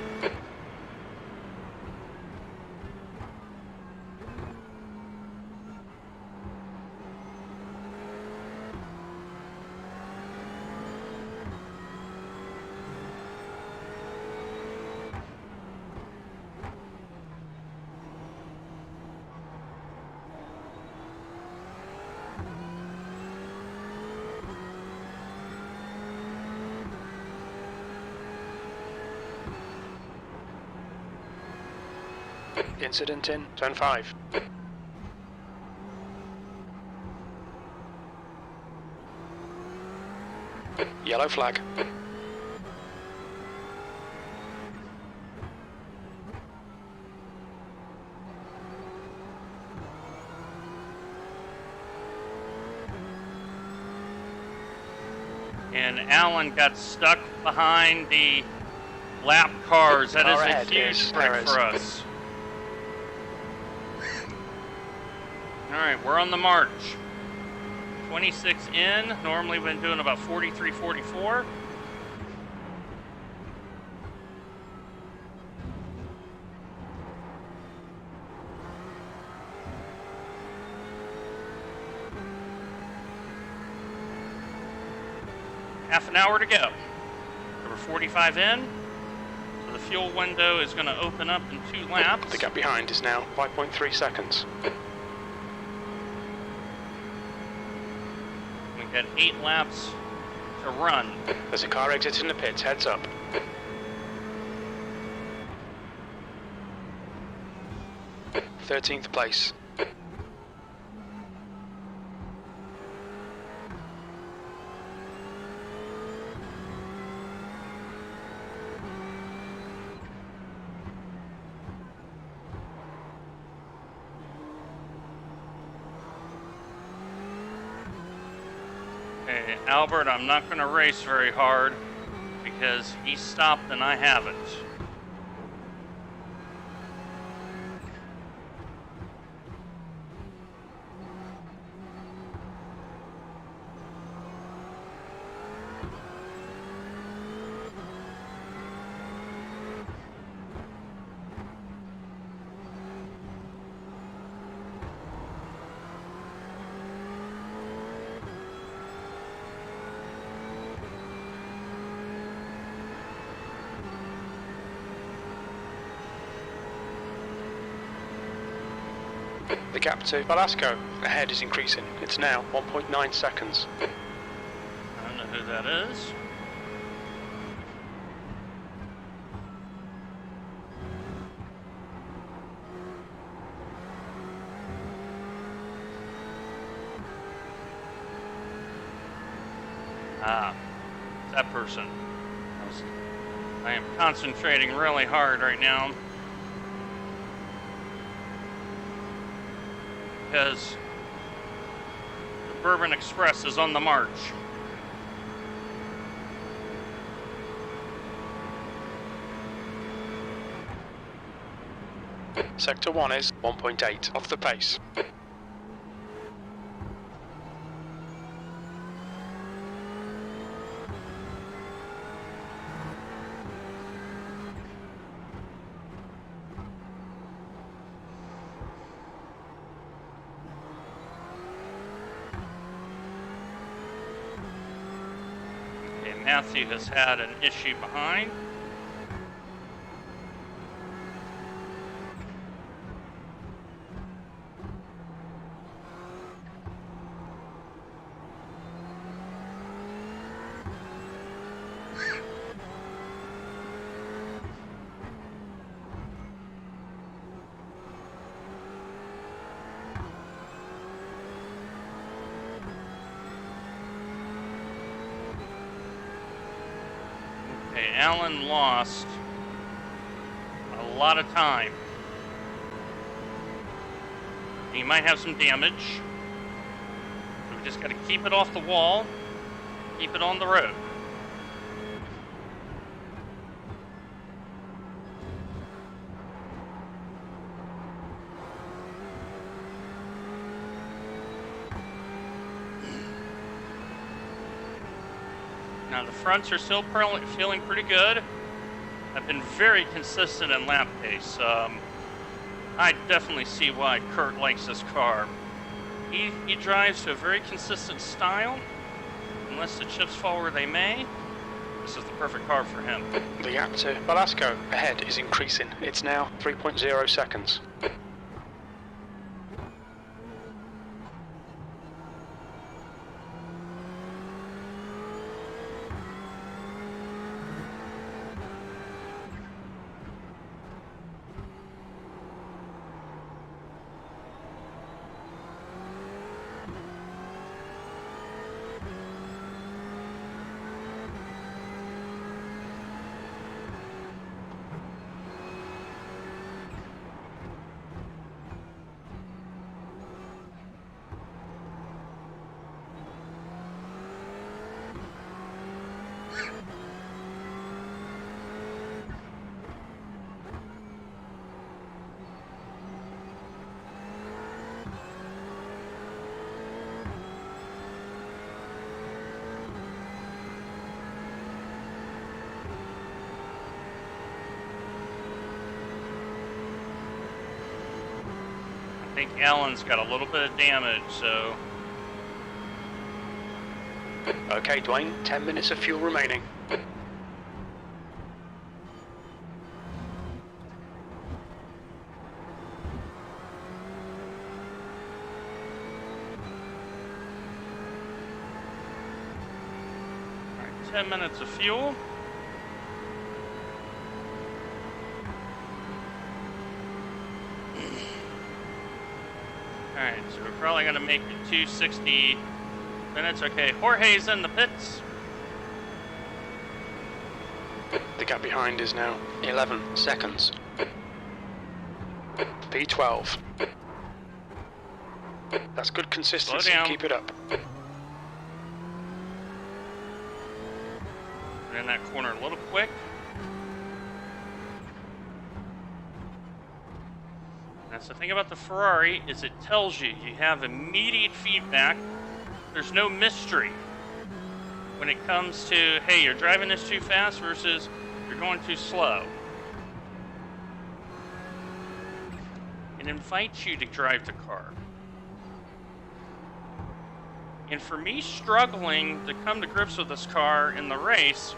Incident in turn 5. Yellow flag. And Alan got stuck behind the lap cars. That Car is a ahead huge is break Perez. for us. All right, we're on the march. 26 in. Normally we've been doing about 43, 44. Half an hour to go. We're 45 in. So the fuel window is going to open up in 2 laps. The gap behind is now 5.3 seconds. We got 8 laps to run. There's a car exiting the pits, heads up. Thirteenth place. Okay, Albert, I'm not going to race very hard because he stopped and I haven't. The gap to Velasco ahead is increasing. It's now 1.9 seconds. I don't know who that is. Ah, that person. I am concentrating really hard right now because the Bourbon Express is on the march. Sector 1 is 1.8 off the pace. Okay, Matthew has had an issue behind. Okay, Alan lost a lot of time. He might have some damage. So we just got to keep it off the wall, keep it on the road. Now the fronts are still feeling pretty good. I've been very consistent in lap pace. I definitely see why Kurt likes this car. He drives to a very consistent style. Unless the chips fall where they may, this is the perfect car for him. The gap to Velasco ahead is increasing. It's now 3.0 seconds. think Alan's got a little bit of damage, so... Okay, Dwayne, 10 minutes of fuel remaining. Alright, 10 minutes of fuel. Alright, so we're probably going to make it 260 minutes. Okay, Jorge's in the pits. The gap behind is now 11 seconds. P12. That's good consistency. Slow down. Keep it up. In that corner a little quick. That's the thing about the Ferrari, is it tells you have immediate feedback. There's no mystery when it comes to, hey, you're driving this too fast versus you're going too slow. It invites you to drive the car. And for me struggling to come to grips with this car in the race,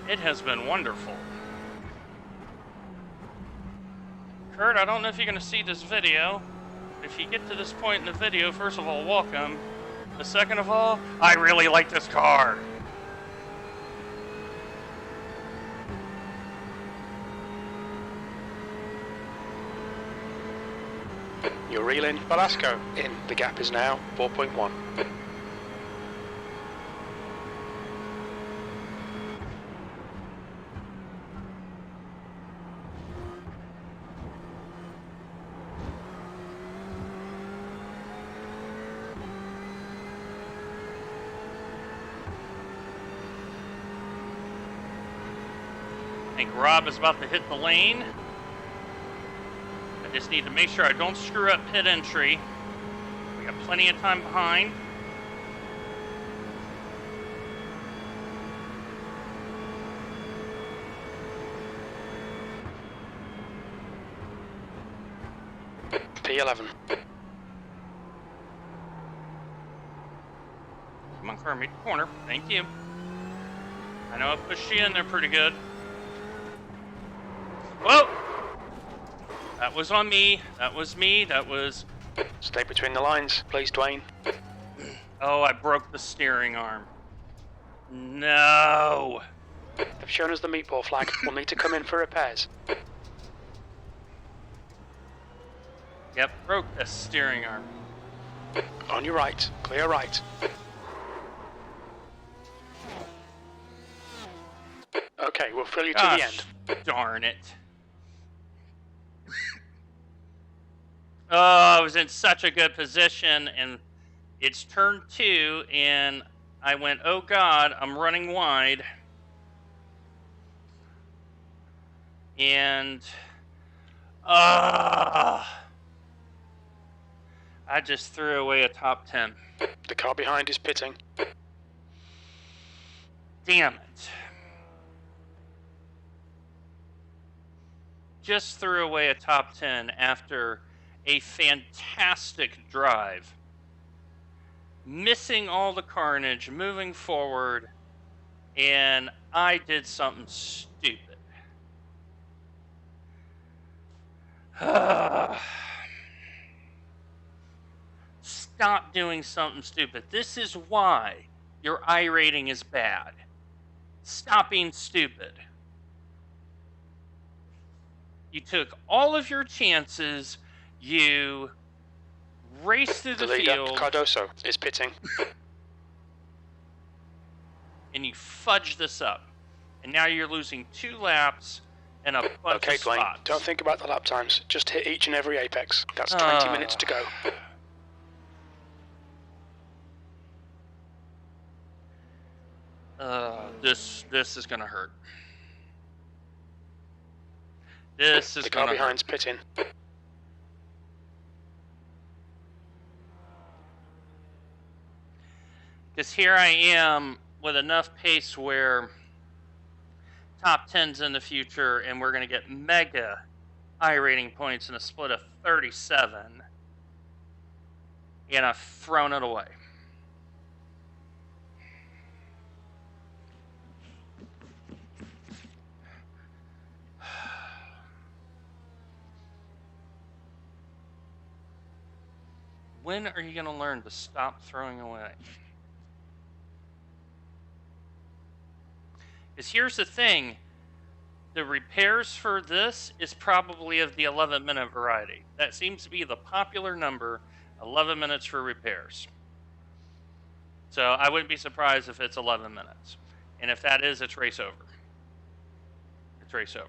it has been wonderful. Kurt, I don't know if you're going to see this video. If you get to this point in the video, first of all, welcome. But second of all, I really like this car. You're reeling. Velasco in. The gap is now 4.1. I think Rob is about to hit the lane. I just need to make sure I don't screw up pit entry. We got plenty of time behind. P11. Come on, car, meet the corner. Thank you. I know I pushed you in there pretty good. Whoa! That was on me. That was me. That was... Stay between the lines, please, Dwayne. Oh, I broke the steering arm. No! They've shown us the meatball flag. We'll need to come in for repairs. Yep, broke the steering arm. On your right. Clear right. Okay, we'll fill you to the end. Darn it. Oh, I was in such a good position, and it's turn 2, and I went, oh God, I'm running wide. And, I just threw away a top 10. The car behind is pitting. Damn it. Just threw away a top 10 after a fantastic drive. Missing all the carnage, moving forward, and I did something stupid. Stop doing something stupid. This is why your I rating is bad. Stop being stupid. You took all of your chances. You raced through the leader, field. Cardoso, is pitting. And you fudged this up. And now you're losing 2 laps and a bunch Okay, of Dwayne, spots. don't think about the lap times. Just hit each and every apex. That's 20 minutes to go. This is gonna hurt. This is The car gonna behind's hurt. pitting. Because here I am with enough pace where top 10s in the future, and we're going to get mega I rating points in a split of 37. and I've thrown it away. When are you going to learn to stop throwing away? Because here's the thing. The repairs for this is probably of the 11-minute variety. That seems to be the popular number, 11 minutes for repairs. So I wouldn't be surprised if it's 11 minutes. And if that is, it's race over. It's race over.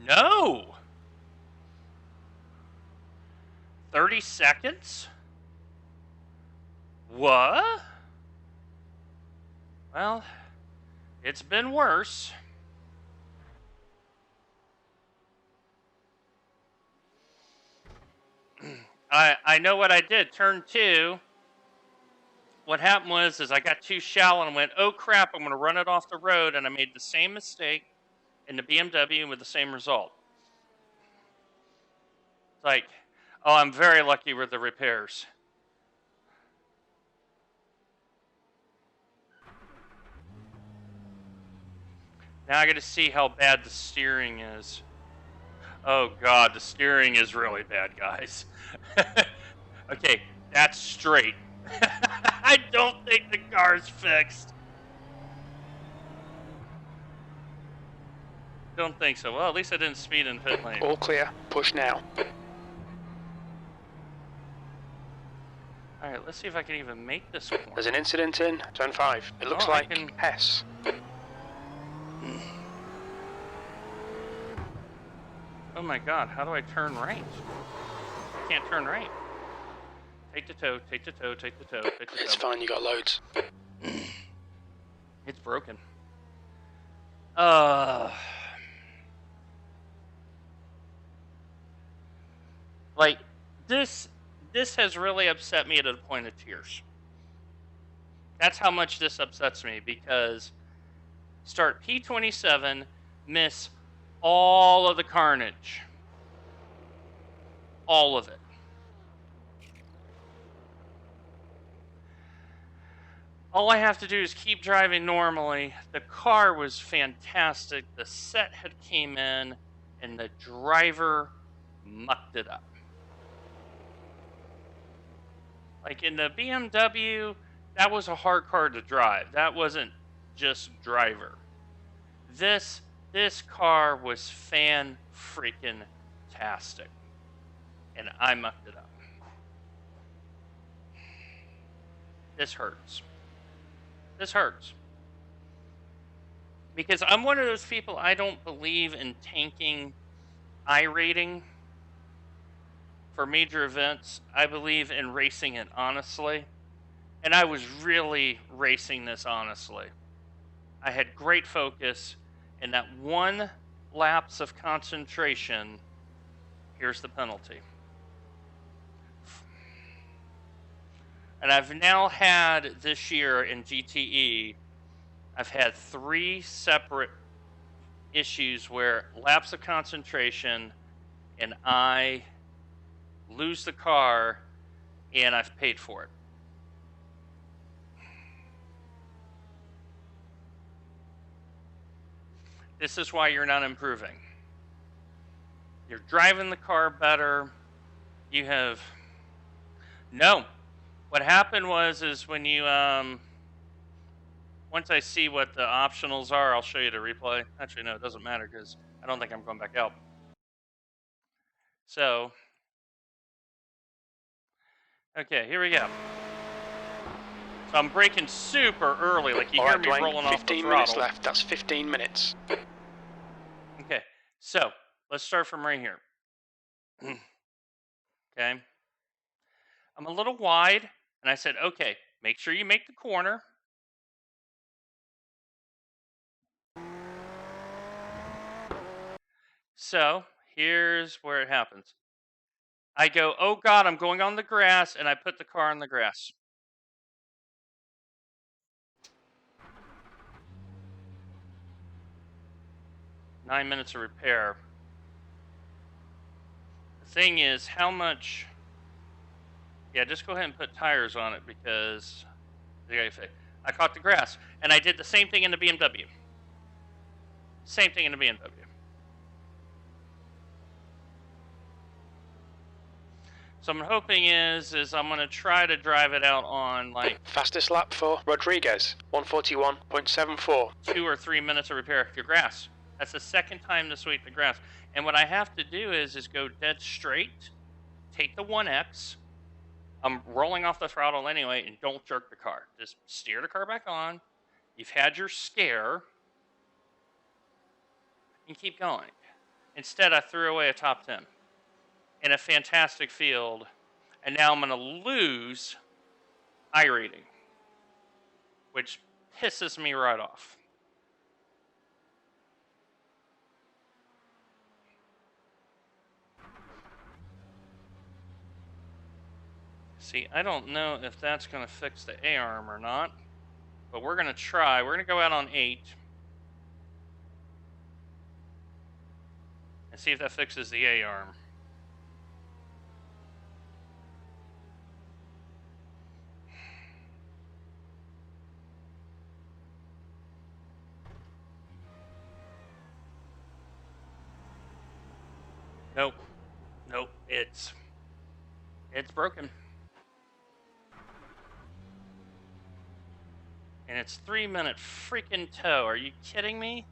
No! 30 seconds? What? Well, it's been worse. I know what I did. Turn 2. What happened was I got too shallow and went, oh crap, I'm going to run it off the road. And I made the same mistake in the BMW with the same result. It's like, oh, I'm very lucky with the repairs. Now I got to see how bad the steering is. Oh God, the steering is really bad, guys. Okay, that's straight. I don't think the car's fixed. Don't think so. Well, at least I didn't speed in pit lane. All clear. Push now. All right, let's see if I can even make this corner. There's an incident in turn 5. It looks like Hess. Oh my God, how do I turn right? I can't turn right. Take the toe, take the toe, take the toe, take the toe. It's fine, you got loads. It's broken. Like, this has really upset me to the point of tears. That's how much this upsets me, because start P27, miss all of the carnage. All of it. All I have to do is keep driving normally. The car was fantastic. The set had came in, and the driver mucked it up. Like in the BMW, that was a hard car to drive. That wasn't just driver. This car was fan-freaking-tastic. And I mucked it up. This hurts. This hurts. Because I'm one of those people, I don't believe in tanking iRating for major events. I believe in racing it honestly. And I was really racing this honestly. I had great focus, and that one lapse of concentration, here's the penalty. And I've now had this year in GTE, I've had 3 separate issues where lapse of concentration and I lose the car and I've paid for it. This is why you're not improving. You're driving the car better. You have... No. What happened is when you... Once I see what the optionals are, I'll show you the replay. Actually, no, it doesn't matter because I don't think I'm going back out. So... Okay, here we go. So I'm braking super early, like you hear me rolling off the throttle. 15 minutes left. That's 15 minutes. Okay, so let's start from right here. Okay. I'm a little wide, and I said, okay, make sure you make the corner. So here's where it happens. I go, oh God, I'm going on the grass, and I put the car on the grass. Nine minutes of repair. thing is, how much... Yeah, just go ahead and put tires on it because I caught the grass. And I did the same thing in the BMW. Same thing in the BMW. So I'm hoping is I'm going to try to drive it out on like... Fastest lap for Rodriguez, 141.74. 2 or 3 minutes of repair. Your grass. That's the second time this week, the grass. And what I have to do is go dead straight, take the 1X. I'm rolling off the throttle anyway, and don't jerk the car. Just steer the car back on. You've had your scare, and keep going. Instead, I threw away a top 10 in a fantastic field, and now I'm going to lose I-rating, which pisses me right off. See, I don't know if that's going to fix the A-arm or not, but we're going to try. We're going to go out on 8 and see if that fixes the A-arm. Nope. Nope. It's broken. And it's 3-minute freaking tow. Are you kidding me?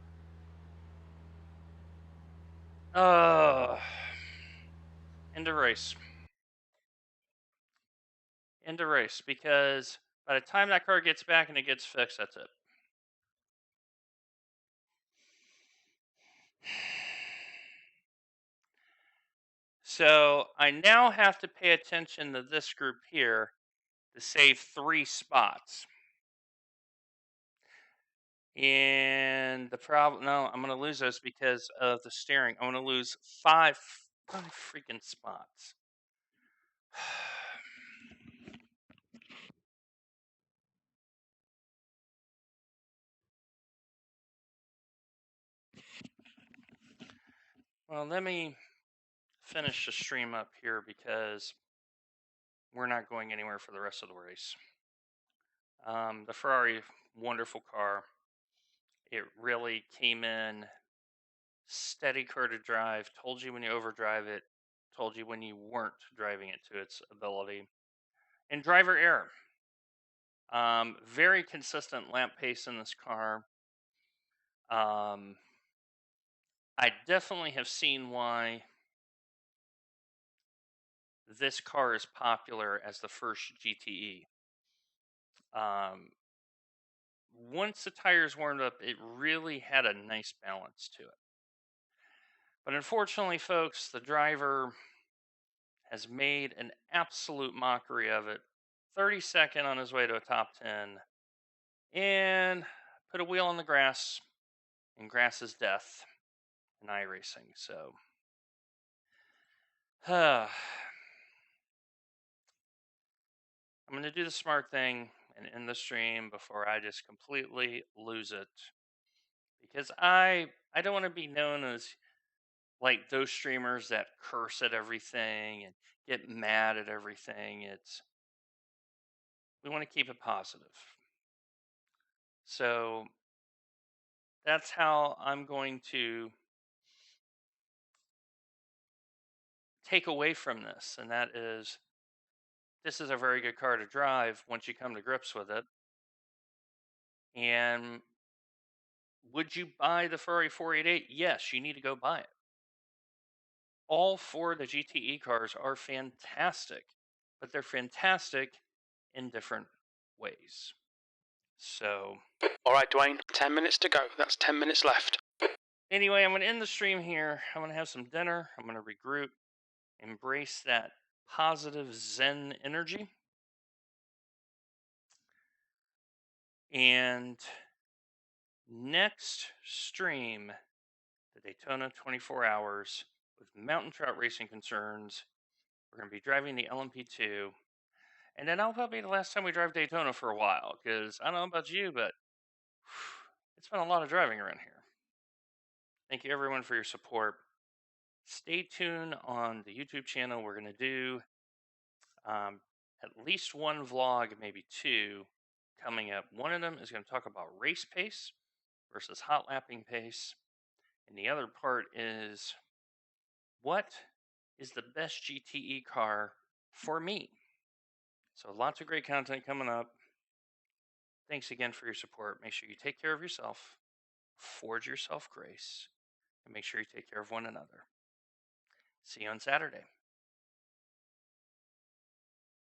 End of race. End of race, because by the time that car gets back and it gets fixed, that's it. So I now have to pay attention to this group here to save 3 spots. And the problem, no, I'm going to lose those because of the steering. I'm going to lose 5 freaking spots. Well, let me finish the stream up here because we're not going anywhere for the rest of the race. The Ferrari, wonderful car. It really came in steady car to drive, told you when you overdrive it, told you when you weren't driving it to its ability. And driver error. Very consistent lap pace in this car. I definitely have seen why this car is popular as the first GTE. Once the tires warmed up, it really had a nice balance to it. But unfortunately, folks, the driver has made an absolute mockery of it. 32nd on his way to a top 10. And put a wheel on the grass. And grass is death in iRacing. So, I'm going to do the smart thing and end the stream before I just completely lose it. Because I don't want to be known as like those streamers that curse at everything and get mad at everything. We want to keep it positive. So that's how I'm going to take away from this, and that is, this is a very good car to drive once you come to grips with it. And would you buy the Ferrari 488? Yes, you need to go buy it. All 4 of the GTE cars are fantastic, but they're fantastic in different ways. So, all right, Dwayne, 10 minutes to go. That's 10 minutes left. Anyway, I'm going to end the stream here. I'm going to have some dinner. I'm going to regroup, embrace that positive Zen energy. And next stream, the Daytona 24 hours with mountain trout racing concerns. We're going to be driving the LMP2. And then that'll probably be the last time we drive Daytona for a while, because I don't know about you, but it's been a lot of driving around here. Thank you, everyone, for your support. stay tuned on the YouTube channel. We're going to do at least one vlog, maybe two, coming up. One of them is going to talk about race pace versus hot lapping pace. And the other part is what is the best GTE car for me? So lots of great content coming up. Thanks again for your support. Make sure you take care of yourself, forge yourself grace, and make sure you take care of one another. See you on Saturday.